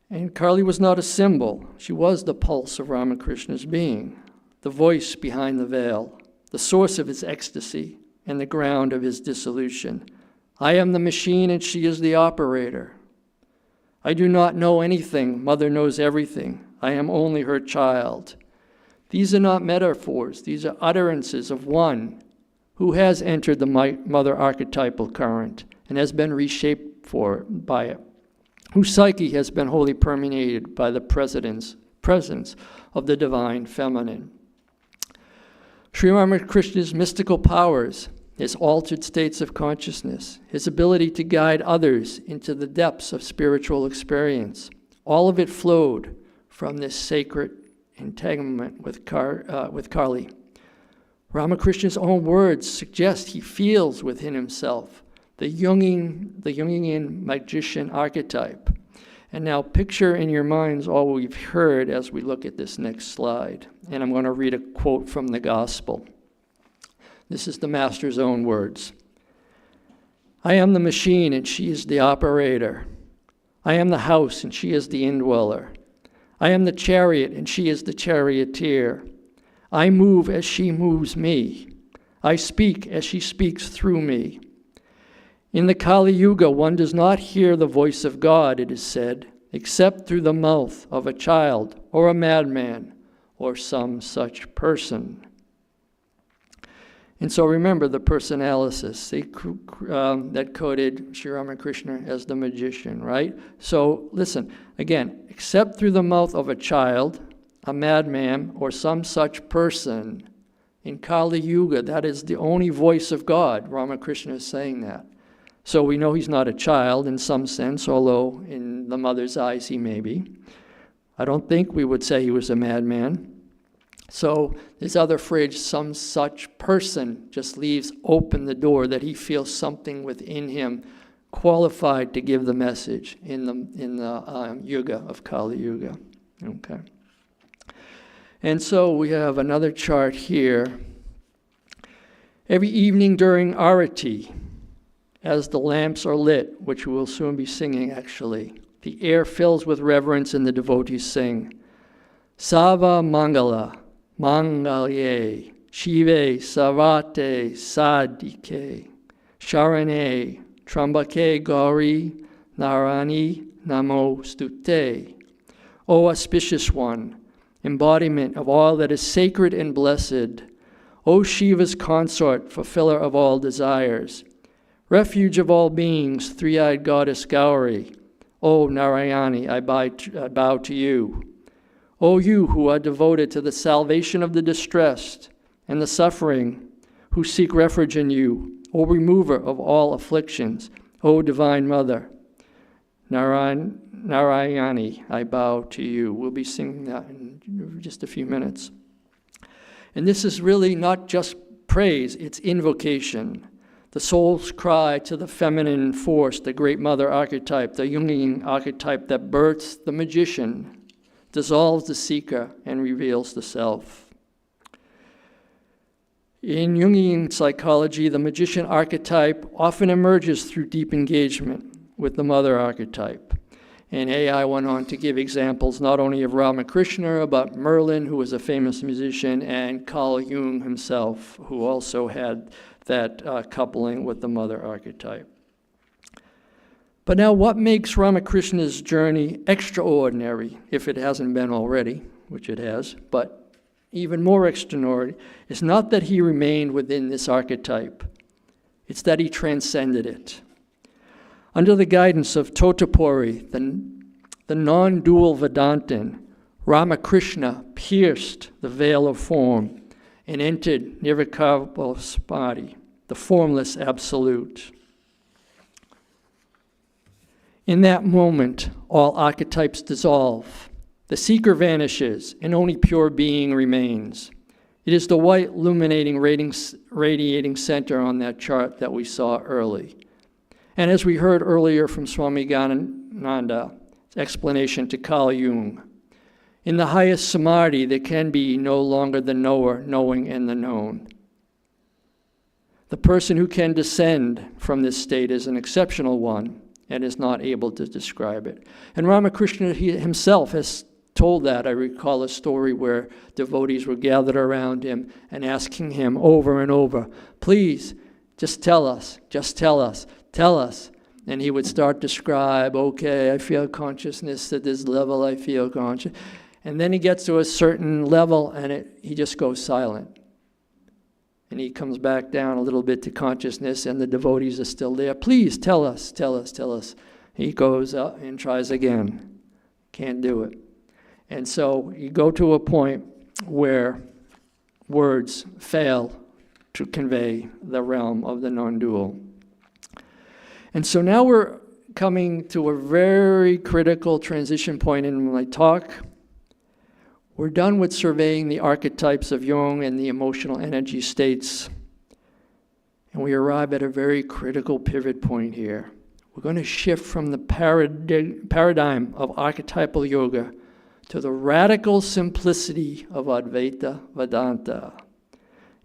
And Kali was not a symbol. She was the pulse of Ramakrishna's being, the voice behind the veil, the source of his ecstasy, and the ground of his dissolution. "I am the machine and she is the operator. I do not know anything, mother knows everything. I am only her child." These are not metaphors. These are utterances of one who has entered the mother archetypal current and has been reshaped by it, whose psyche has been wholly permeated by the presence of the divine feminine. Sri Ramakrishna's mystical powers, his altered states of consciousness, his ability to guide others into the depths of spiritual experience, all of it flowed from this sacred entanglement with Kali. Ramakrishna's own words suggest he feels within himself the Jungian magician archetype. And now picture in your minds all we've heard as we look at this next slide. And I'm going to read a quote from the Gospel. This is the Master's own words. "I am the machine and she is the operator. I am the house and she is the indweller. I am the chariot and she is the charioteer. I move as she moves me. I speak as she speaks through me. In the Kali Yuga, one does not hear the voice of God, it is said, except through the mouth of a child or a madman or some such person." And so remember the personalysis that coded Sri Ramakrishna as the magician, right? So listen, again, except through the mouth of a child, a madman, or some such person, in Kali Yuga, that is the only voice of God. Ramakrishna is saying that. So we know he's not a child in some sense, although in the mother's eyes he may be. I don't think we would say he was a madman. So this other phrase, some such person, just leaves open the door that he feels something within him qualified to give the message in the Yuga of Kali Yuga. Okay. And so we have another chart here. Every evening during Arati, as the lamps are lit, which we will soon be singing actually, the air fills with reverence and the devotees sing, "Sava Mangala, Mangalye, Shive Sarvate Sadike, Sharane, Trambake Gauri, Narani Namo Stute." O auspicious one, embodiment of all that is sacred and blessed, O Shiva's consort, fulfiller of all desires, refuge of all beings, three-eyed goddess Gauri, O Narayani, I bow to you. O you who are devoted to the salvation of the distressed and the suffering, who seek refuge in you, O remover of all afflictions, O Divine Mother, Narayani, I bow to you. We'll be singing that in just a few minutes. And this is really not just praise, it's invocation. The soul's cry to the feminine force, the great mother archetype, the Jungian archetype that births the magician, dissolves the seeker, and reveals the self. In Jungian psychology, the magician archetype often emerges through deep engagement with the mother archetype. And AI went on to give examples not only of Ramakrishna, but Merlin, who was a famous musician, and Carl Jung himself, who also had that coupling with the mother archetype. But now what makes Ramakrishna's journey extraordinary, if it hasn't been already, which it has, but even more extraordinary, is not that he remained within this archetype. It's that he transcended it. Under the guidance of Totapuri, the non-dual Vedantin, Ramakrishna pierced the veil of form and entered Nirvikalpa, the formless absolute. In that moment, all archetypes dissolve. The seeker vanishes, and only pure being remains. It is the white, illuminating, radiating center on that chart that we saw early. And as we heard earlier from Swami Ganananda's explanation to Carl Jung, in the highest samadhi, there can be no longer the knower, knowing, and the known. The person who can descend from this state is an exceptional one and is not able to describe it. And Ramakrishna himself has told that. I recall a story where devotees were gathered around him and asking him over and over, please, just tell us, tell us. And he would start to describe, okay, I feel consciousness at this level, I feel conscious. And then he gets to a certain level and he just goes silent. And he comes back down a little bit to consciousness and the devotees are still there. Please tell us. He goes up and tries again. Can't do it. And so you go to a point where words fail to convey the realm of the non-dual. And so now we're coming to a very critical transition point in my talk. We're done with surveying the archetypes of Jung and the emotional energy states. And we arrive at a very critical pivot point here. We're going to shift from the paradigm of archetypal yoga to the radical simplicity of Advaita Vedanta.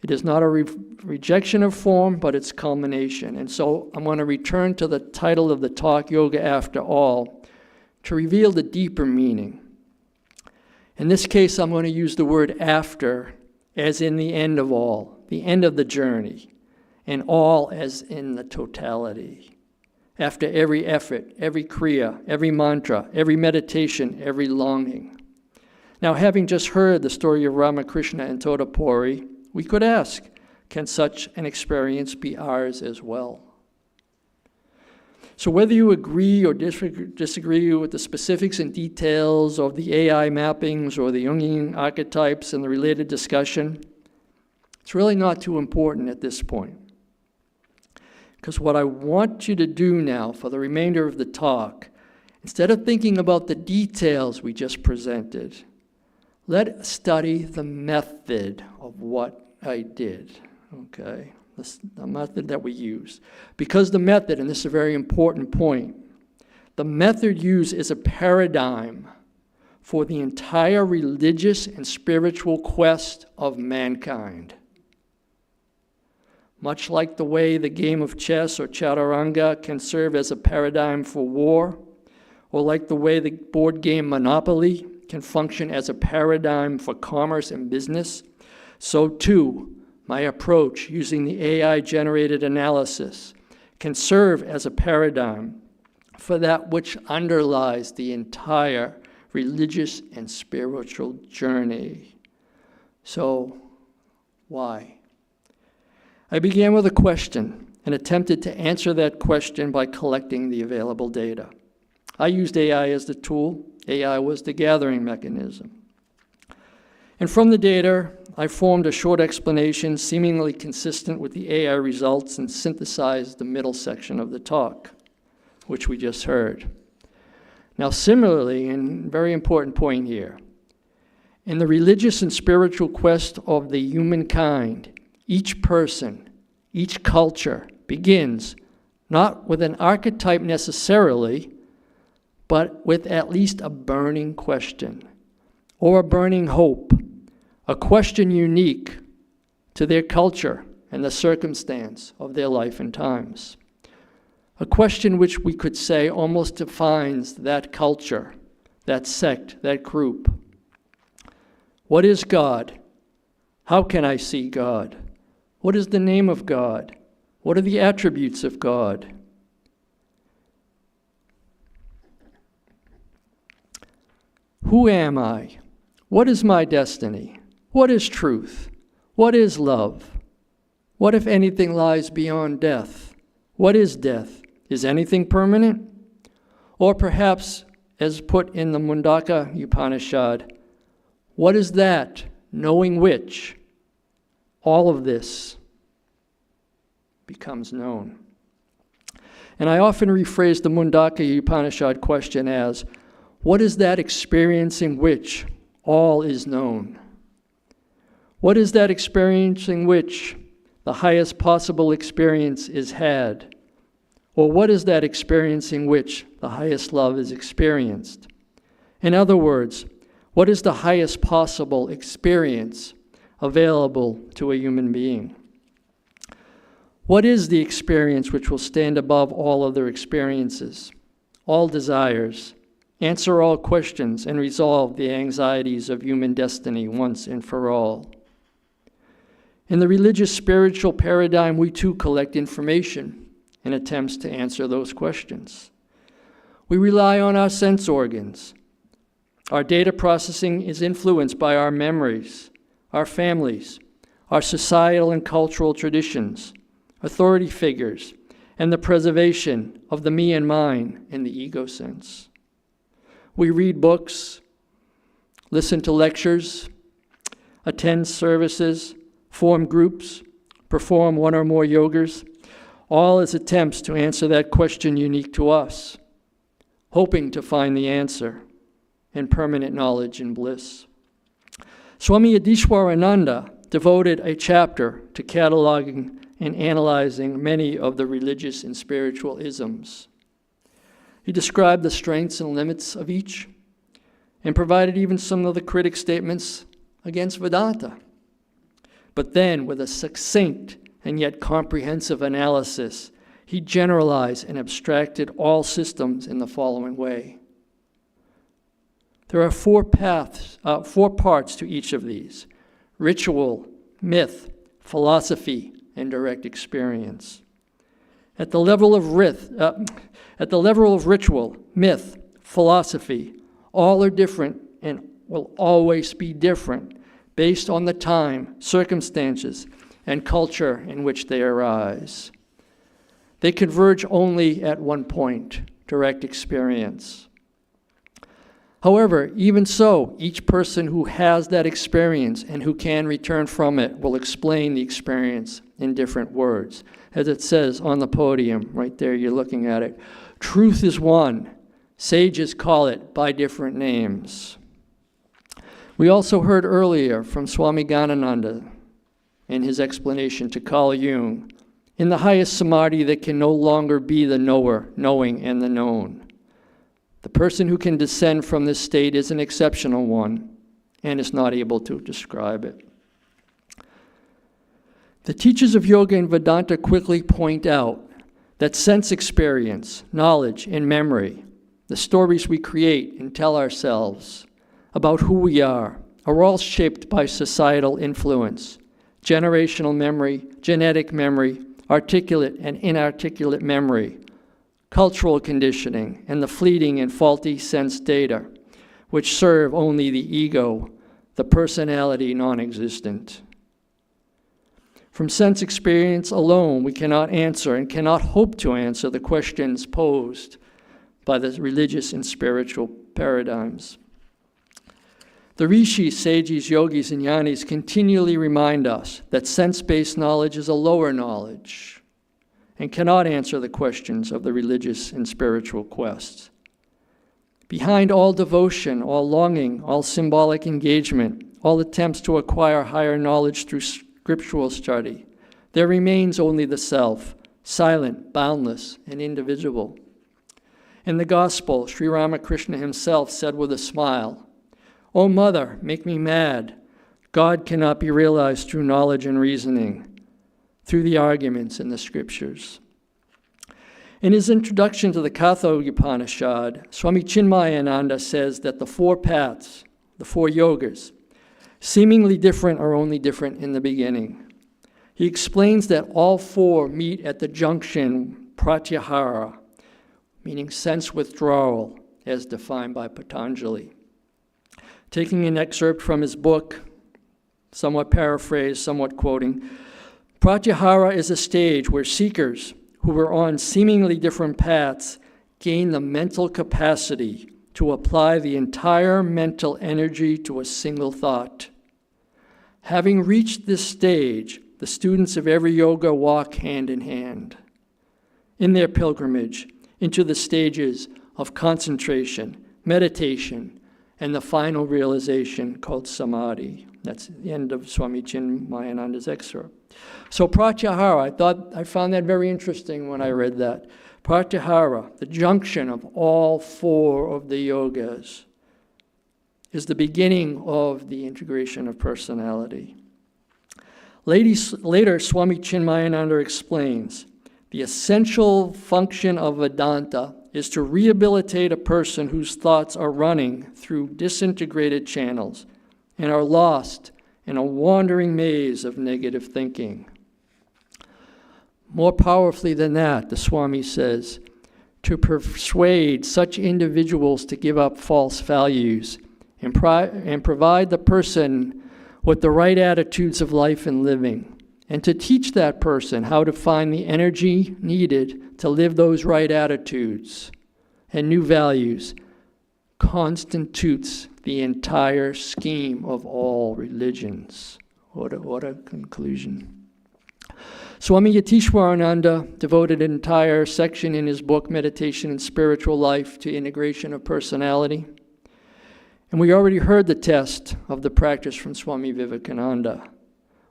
It is not a rejection of form, but its culmination. And so I'm going to return to the title of the talk, Yoga After All, to reveal the deeper meaning. In this case, I'm going to use the word after as in the end of all, the end of the journey, and all as in the totality. After every effort, every kriya, every mantra, every meditation, every longing. Now, having just heard the story of Ramakrishna and Totapuri, we could ask, can such an experience be ours as well? So whether you agree or disagree with the specifics and details of the AI mappings or the Jungian archetypes and the related discussion, it's really not too important at this point. Because what I want you to do now for the remainder of the talk, instead of thinking about the details we just presented, let's study the method of what I did, okay? The method that we use. Because the method, and this is a very important point, the method used is a paradigm for the entire religious and spiritual quest of mankind. Much like the way the game of chess or chaturanga can serve as a paradigm for war, or like the way the board game Monopoly can function as a paradigm for commerce and business, so too, my approach using the AI-generated analysis can serve as a paradigm for that which underlies the entire religious and spiritual journey. So, why? I began with a question and attempted to answer that question by collecting the available data. I used AI as the tool. AI was the gathering mechanism. And from the data, I formed a short explanation seemingly consistent with the AI results and synthesized the middle section of the talk, which we just heard. Now similarly, and very important point here, in the religious and spiritual quest of the humankind, each person, each culture begins not with an archetype necessarily, but with at least a burning question or a burning hope, a question unique to their culture and the circumstance of their life and times. A question which we could say almost defines that culture, that sect, that group. What is God? How can I see God? What is the name of God? What are the attributes of God? Who am I? What is my destiny? What is truth? What is love? What, if anything, lies beyond death? What is death? Is anything permanent? Or perhaps, as put in the Mundaka Upanishad, what is that, knowing which all of this becomes known? And I often rephrase the Mundaka Upanishad question as, what is that experiencing which all is known? What is that experiencing which the highest possible experience is had? Or what is that experiencing which the highest love is experienced? In other words, what is the highest possible experience available to a human being? What is the experience which will stand above all other experiences, all desires, answer all questions, and resolve the anxieties of human destiny once and for all? In the religious spiritual paradigm, we too collect information in attempts to answer those questions. We rely on our sense organs. Our data processing is influenced by our memories, our families, our societal and cultural traditions, authority figures, and the preservation of the me and mine in the ego sense. We read books, listen to lectures, attend services, form groups, perform one or more yogas, all as attempts to answer that question unique to us, hoping to find the answer in permanent knowledge and bliss. Swami Adishwarananda devoted a chapter to cataloging and analyzing many of the religious and spiritual isms. He described the strengths and limits of each and provided even some of the critic statements against Vedanta. But then, with a succinct and yet comprehensive analysis, he generalized and abstracted all systems in the following way. There are four parts to each of these: ritual, myth, philosophy, and direct experience. At the level of ritual, myth, philosophy, all are different and will always be different based on the time, circumstances, and culture in which they arise. They converge only at one point: direct experience. However, even so, each person who has that experience and who can return from it will explain the experience in different words. As it says on the podium, right there, you're looking at it. Truth is one. Sages call it by different names. We also heard earlier from Swami Ganananda in his explanation to Carl Jung, in the highest samadhi that can no longer be the knower, knowing, and the known. The person who can descend from this state is an exceptional one and is not able to describe it. The teachers of yoga and Vedanta quickly point out that sense experience, knowledge, and memory, the stories we create and tell ourselves about who we are all shaped by societal influence, generational memory, genetic memory, articulate and inarticulate memory, cultural conditioning, and the fleeting and faulty sense data, which serve only the ego, the personality non-existent. From sense experience alone, we cannot answer and cannot hope to answer the questions posed by the religious and spiritual paradigms. The rishis, sages, yogis, and jnanis continually remind us that sense-based knowledge is a lower knowledge and cannot answer the questions of the religious and spiritual quests. Behind all devotion, all longing, all symbolic engagement, all attempts to acquire higher knowledge through scriptural study, there remains only the self, silent, boundless, and indivisible. In the Gospel, Sri Ramakrishna himself said with a smile, "O Mother, make me mad. God cannot be realized through knowledge and reasoning, through the arguments in the scriptures." In his introduction to the Katha Upanishad, Swami Chinmayananda says that the four paths, the four yogas, seemingly different are only different in the beginning. He explains that all four meet at the junction pratyahara, meaning sense withdrawal, as defined by Patanjali. Taking an excerpt from his book, somewhat paraphrased, somewhat quoting, Pratyahara is a stage where seekers who were on seemingly different paths gain the mental capacity to apply the entire mental energy to a single thought. Having reached this stage, the students of every yoga walk hand in hand in their pilgrimage into the stages of concentration, meditation, and the final realization called samadhi. That's the end of Swami Chinmayananda's excerpt. So Pratyahara, I found that very interesting when I read that. Pratyahara, the junction of all four of the yogas, is the beginning of the integration of personality. Later, Swami Chinmayananda explains, the essential function of Vedanta is to rehabilitate a person whose thoughts are running through disintegrated channels and are lost in a wandering maze of negative thinking. More powerfully than that, the Swami says, to persuade such individuals to give up false values and provide the person with the right attitudes of life and living, and to teach that person how to find the energy needed to live those right attitudes and new values, constitutes the entire scheme of all religions. What a conclusion. Swami Yatishwarananda devoted an entire section in his book, Meditation and Spiritual Life, to integration of personality. And we already heard the test of the practice from Swami Vivekananda.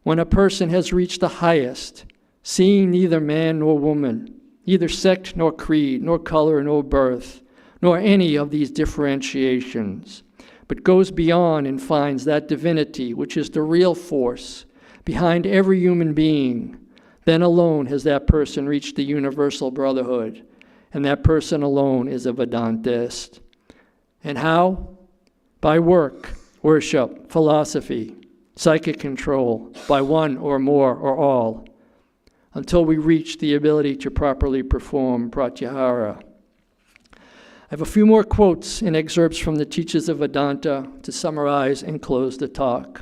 When a person has reached the highest, seeing neither man nor woman, neither sect nor creed, nor color nor birth, nor any of these differentiations, but goes beyond and finds that divinity which is the real force behind every human being, then alone has that person reached the universal brotherhood, and that person alone is a Vedantist. And how? By work, worship, philosophy, psychic control, by one or more or all, until we reach the ability to properly perform pratyahara. I have a few more quotes and excerpts from the teachers of Vedanta to summarize and close the talk.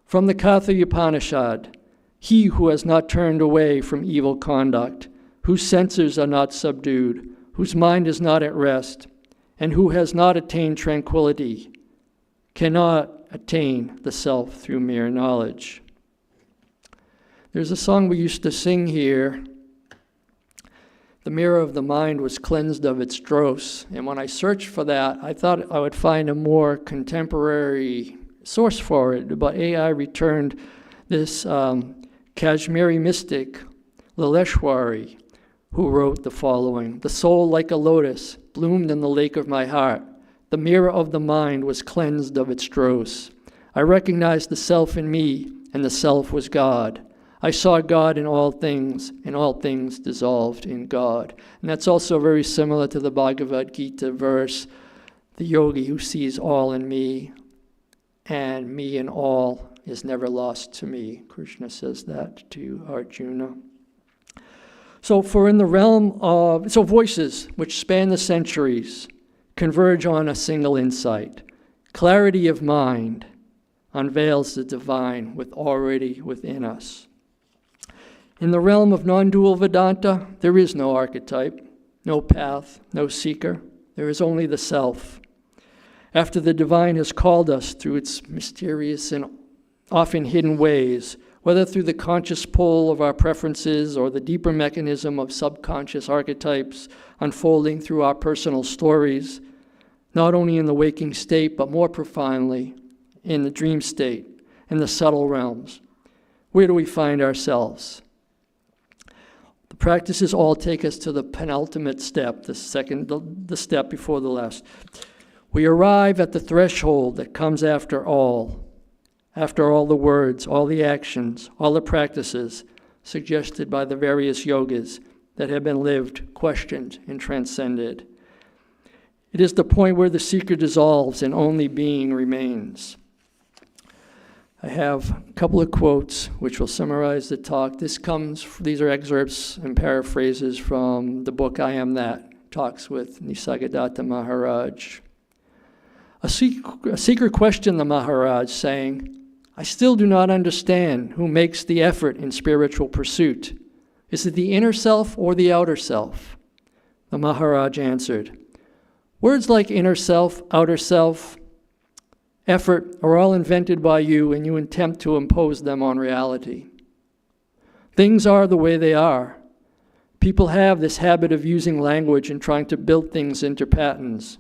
From the Katha Upanishad, he who has not turned away from evil conduct, whose senses are not subdued, whose mind is not at rest, and who has not attained tranquility, cannot attain the self through mere knowledge. There's a song we used to sing here. The mirror of the mind was cleansed of its dross. And when I searched for that, I thought I would find a more contemporary source for it, but AI returned this Kashmiri mystic, Laleshwari, who wrote the following: "The soul, like a lotus, bloomed in the lake of my heart. The mirror of the mind was cleansed of its dross. I recognized the self in me, and the self was God. I saw God in all things, and all things dissolved in God." And that's also very similar to the Bhagavad Gita verse, "The yogi who sees all in me, and me in all, is never lost to me." Krishna says that to Arjuna. So in the realm of, voices which span the centuries converge on a single insight. Clarity of mind unveils the divine already within us. In the realm of non-dual Vedanta, there is no archetype, no path, no seeker. There is only the self. After the divine has called us through its mysterious and often hidden ways, whether through the conscious pull of our preferences or the deeper mechanism of subconscious archetypes unfolding through our personal stories, not only in the waking state, but more profoundly in the dream state, in the subtle realms. Where do we find ourselves? The practices all take us to the penultimate step, the step before the last. We arrive at the threshold that comes after all the words, all the actions, all the practices suggested by the various yogas that have been lived, questioned, and transcended. It is the point where the seeker dissolves and only being remains. I have a couple of quotes which will summarize the talk. These are excerpts and paraphrases from the book I Am That, talks with Nisargadatta Maharaj. A seeker questioned the Maharaj, saying, I still do not understand who makes the effort in spiritual pursuit. Is it the inner self or the outer self? The Maharaj answered, words like inner self, outer self, effort are all invented by you, and you attempt to impose them on reality. Things are the way they are. People have this habit of using language and trying to build things into patterns.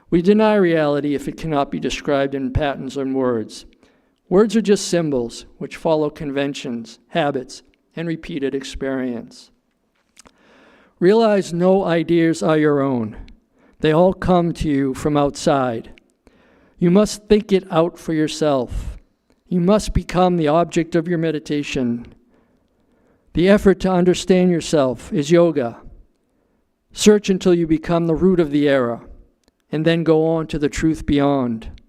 We deny reality if it cannot be described in patterns and words. Words are just symbols which follow conventions, habits, and repeated experience. Realize no ideas are your own. They all come to you from outside. You must think it out for yourself. You must become the object of your meditation. The effort to understand yourself is yoga. Search until you become the root of the error, and then go on to the truth beyond.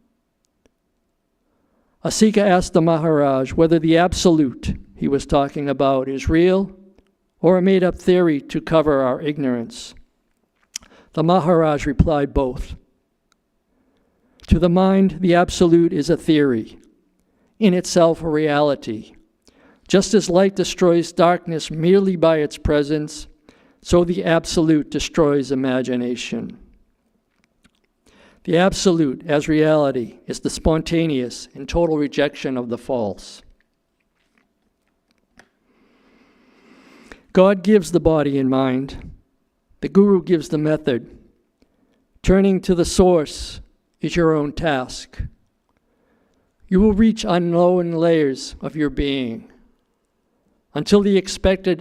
A seeker asked the Maharaj whether the absolute he was talking about is real or a made-up theory to cover our ignorance. The Maharaj replied, both. To the mind, the absolute is a theory, in itself a reality. Just as light destroys darkness merely by its presence, so the absolute destroys imagination. The absolute, as reality, is the spontaneous and total rejection of the false. God gives the body and mind. The Guru gives the method. Turning to the source is your own task. You will reach unknown layers of your being until the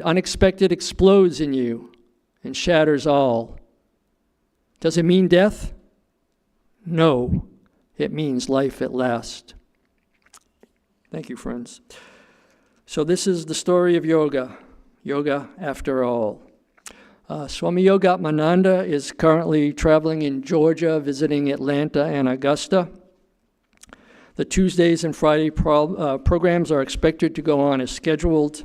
unexpected explodes in you and shatters all. Does it mean death? No, it means life at last. Thank you, friends. So this is the story of yoga. Yoga after all. Swami Yogatmananda is currently traveling in Georgia, visiting Atlanta and Augusta. The Tuesdays and Friday programs are expected to go on as scheduled.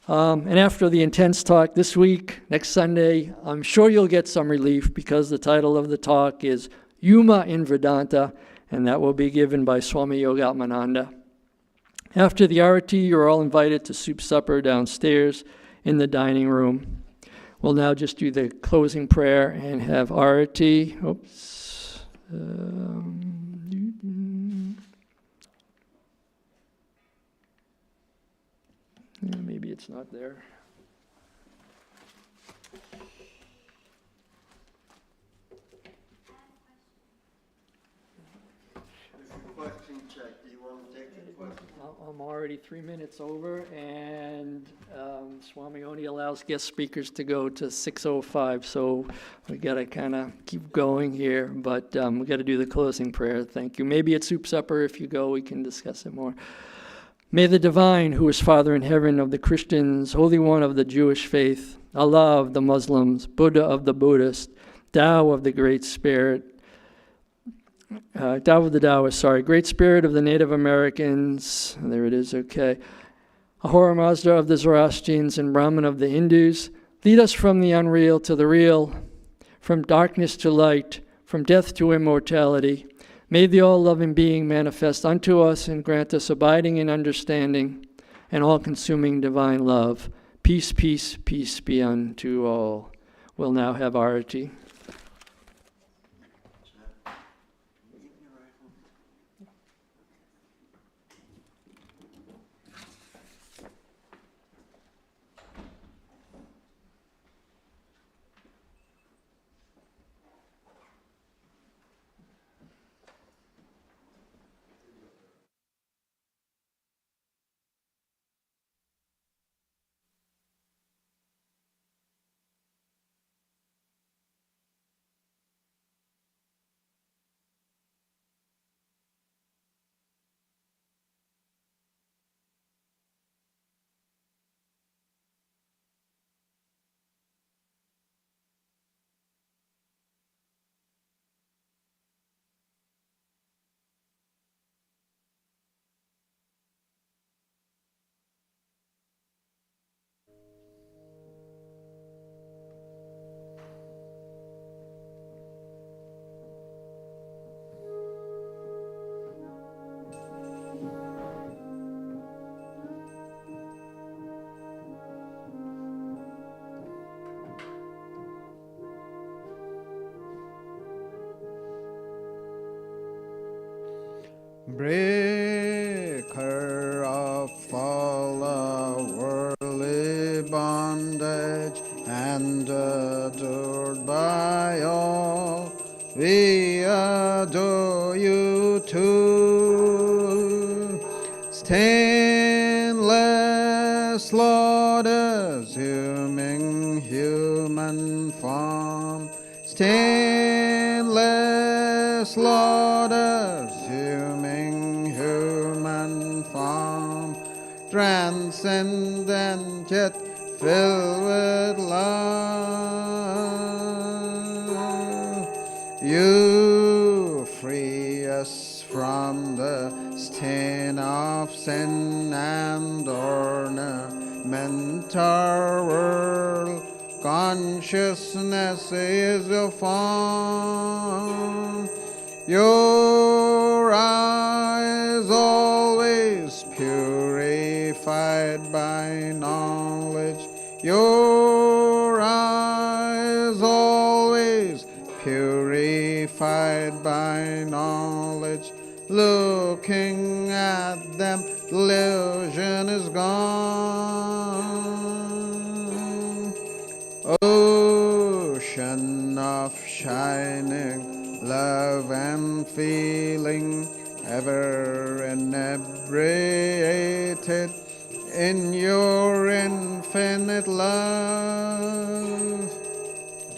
And after the intense talk this week, next Sunday, I'm sure you'll get some relief because the title of the talk is Yuma in Vedanta, and that will be given by Swami Yogatmananda. After the arati, you're all invited to soup supper downstairs in the dining room. We'll now just do the closing prayer and have arati. Oops. Maybe it's not there. Question check. Do you want to take the question? I'm already 3 minutes over, and Swami only allows guest speakers to go to 6:05, so we got to kind of keep going here, but we got to do the closing prayer. Thank you. Maybe at soup supper, if you go, we can discuss it more. May the divine, who is Father in heaven of the Christians, Holy One of the Jewish faith, Allah of the Muslims, Buddha of the Buddhists, Tao of the Great Spirit, Tao of the Taoists, Great Spirit of the Native Americans, there it is, okay, Ahura Mazda of the Zoroastrians and Brahman of the Hindus, lead us from the unreal to the real, from darkness to light, from death to immortality. May the all-loving being manifest unto us and grant us abiding in understanding and all-consuming divine love. Peace, peace, peace be unto all. We'll now have arati. breaker of all worldly bondage, and adored by all. We adore you too. Stainless Lord, assuming human form. Stainless Lord, assuming human form. Transcendent yet filled with love. You free us from the stain of sin and ornament our world. Consciousness is your form. Your eyes always purified by knowledge. Your eyes always purified by knowledge. Looking at them, delusion is gone. Ocean of shining love and feeling, ever inebriated in your infinite love.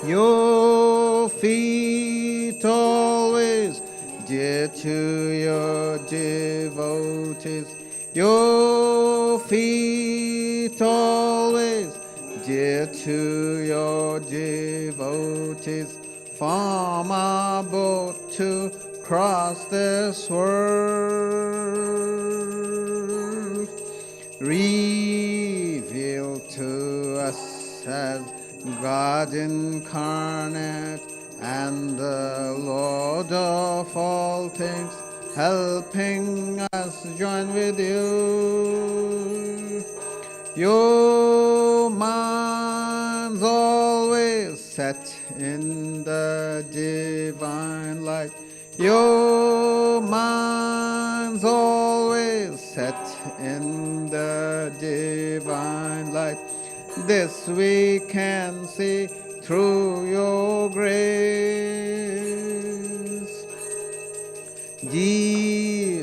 Your feet always dear to your devotees. Your feet always dear to your devotees. Form a boat to cross this world. Reveal to us as God incarnate and the Lord of all things, helping us join with you. Your mind's always set in the divine light. Your mind's always set in the divine light. This we can see through your grace.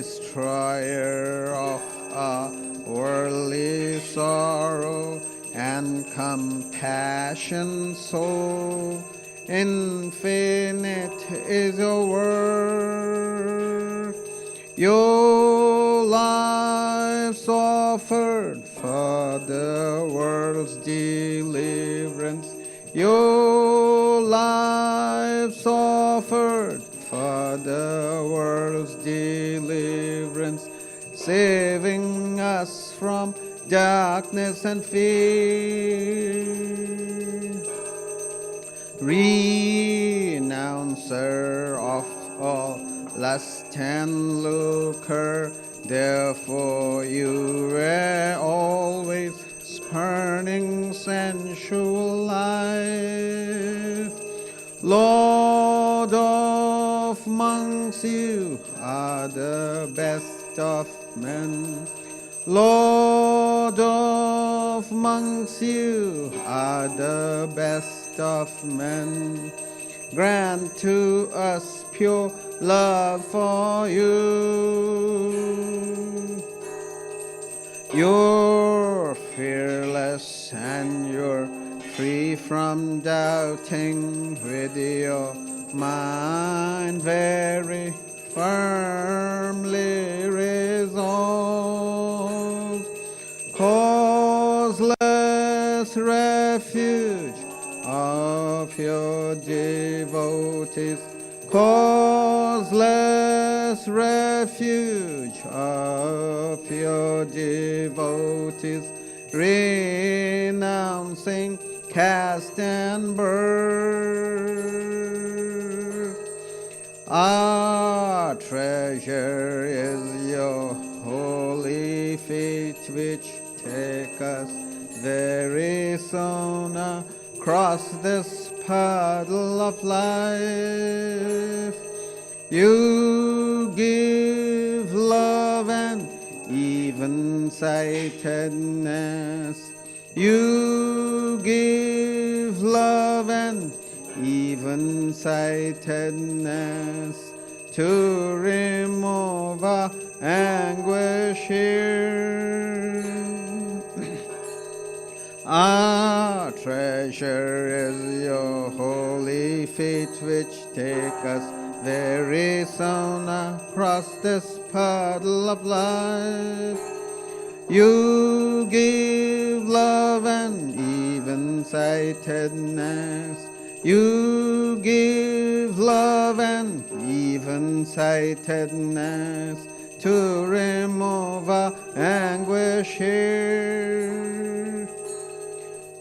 Destroyer of our worldly sorrow and compassion so infinite is your work. Your life's offered for the world's deliverance. Your life's offered for the world's deliverance, saving us from darkness and fear. Renouncer of all lust and lucre, therefore you were always spurning sensual life. Lord of monks, you are the best of men. Lord of monks, you are the best of men. Grant to us pure love for you. You're fearless and you're free from doubting, with your mind very firmly resolved. Causeless refuge of your devotees, causeless refuge of your devotees, renouncing caste and birth. Our treasure is your holy feet, which take us very soon across this puddle of life. You give even-sightedness. You give love and even-sightedness to remove our anguish here. Our treasure is your holy feet, which take us very soon across this puddle of life. You give love and even-sightedness. You give love and even-sightedness to remove our anguish here.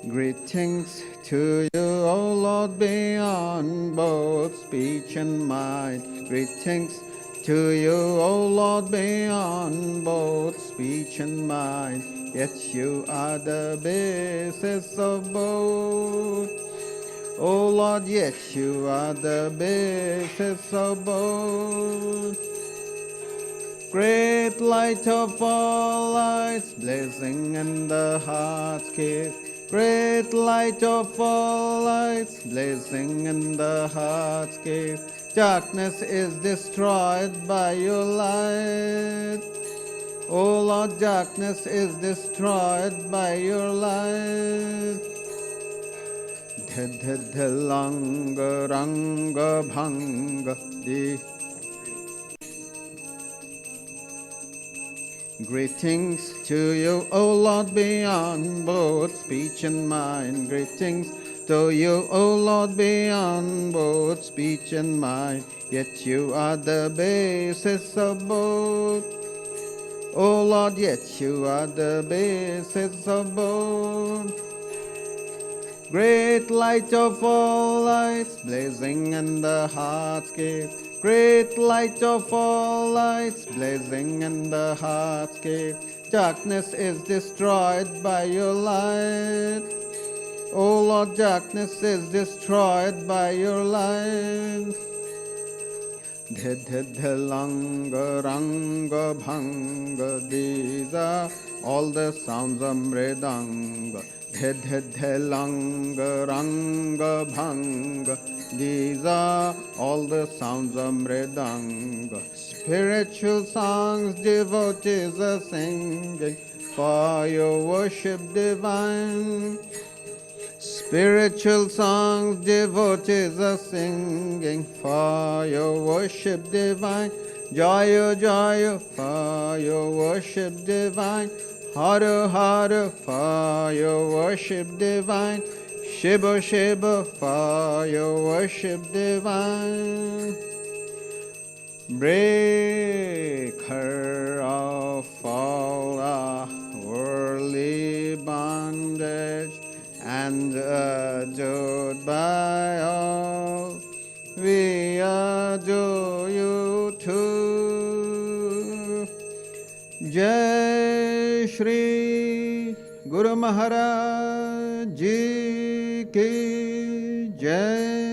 Greetings to you, O Lord, beyond both speech and mind. Greetings to you, O Lord, beyond both speech and mind. Yet you are the basis of both. O Lord, yet you are the basis of both. Great light of all lights, blazing in the heart's cave. Great light of all lights, blazing in the heart's cave. Darkness is destroyed by your light. O Lord, darkness is destroyed by your light. Langa ranga bhanga di. Greetings to you, O Lord, beyond both speech and mind. Greetings to you, O Lord, beyond both speech and mind. Yet you are the basis of both. O Lord, yet you are the basis of both. Great light of all lights, blazing in the heart's cave. Great light of all lights, blazing in the heart's cave. Darkness is destroyed by your light. O Lord, darkness is destroyed by your light. Langa ranga bhanga, these are all the sounds of mridanga. Langa ranga bhanga, these are all the sounds of mridanga. Spiritual songs devotees are singing for your worship divine. Spiritual songs devotees are singing for your worship divine. Jaya Jaya for your worship divine. Hara Hara for your worship divine. Shiva Shiva for your worship divine. Breaker of all our worldly bondage, and adored by all, we adore you too. Jai Shri Guru Maharaj Ji Ki Jai.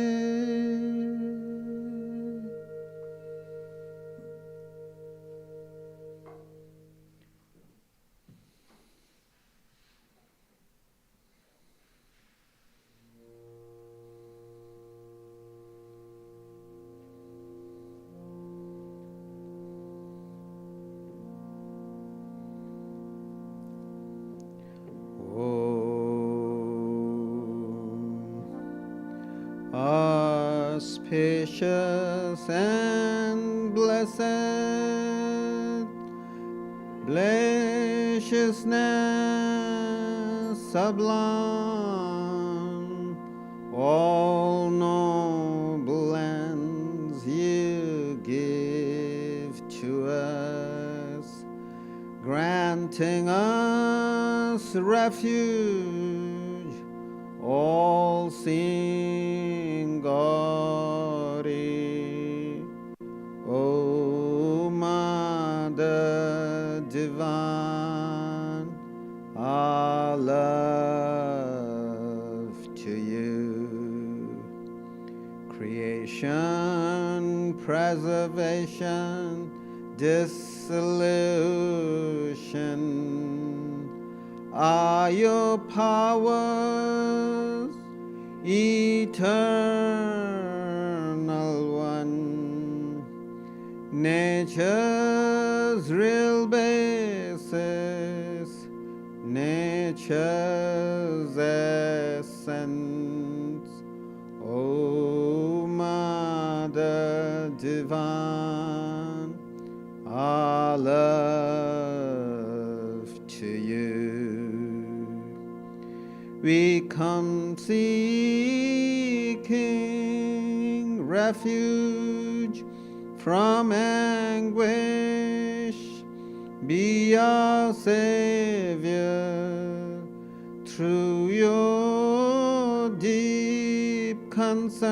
Auspicious and blessed, blessiousness sublime, all noble ends you give to us, granting us refuge, all-seeing glory. O Mother Divine, our love to you. Creation, preservation, dissolution, creation are your powers, eternal one. Nature's real basis, nature's essence. O Mother Divine, our love to you. We come seeking refuge from anguish. Be our Savior through your deep concern.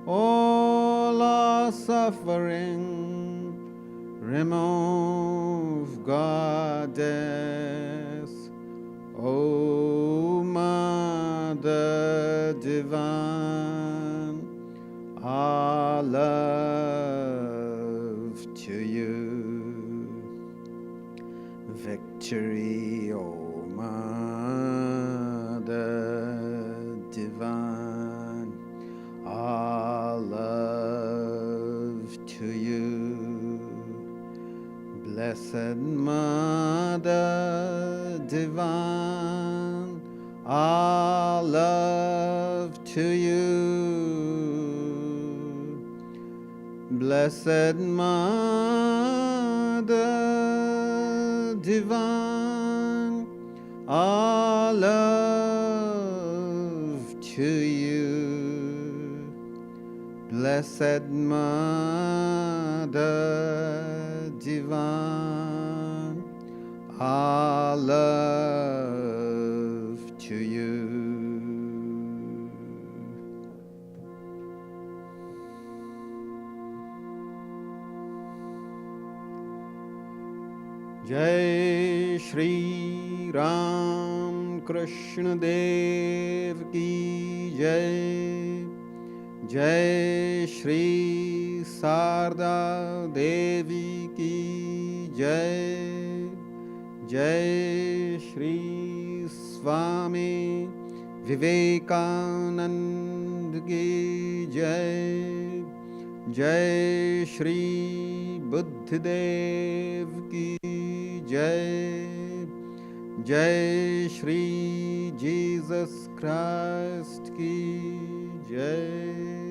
All our suffering remove, Goddess. O Mother Divine, our love to you. Victory, O Mother Divine, our love to you. Blessed Mother Divine, our love to you. Blessed Mother Divine, our love to you. Blessed Mother Divine, our love to you. Jai Shri Ram Krishna Dev Ki Jai. Jai Shri Sarda Devi Ki Jai. Jai Shri Swami Vivekanand Ki Jai. Jai Shri Buddhadev Ki Jai. Jai Shri Jesus Christ Ki Jai.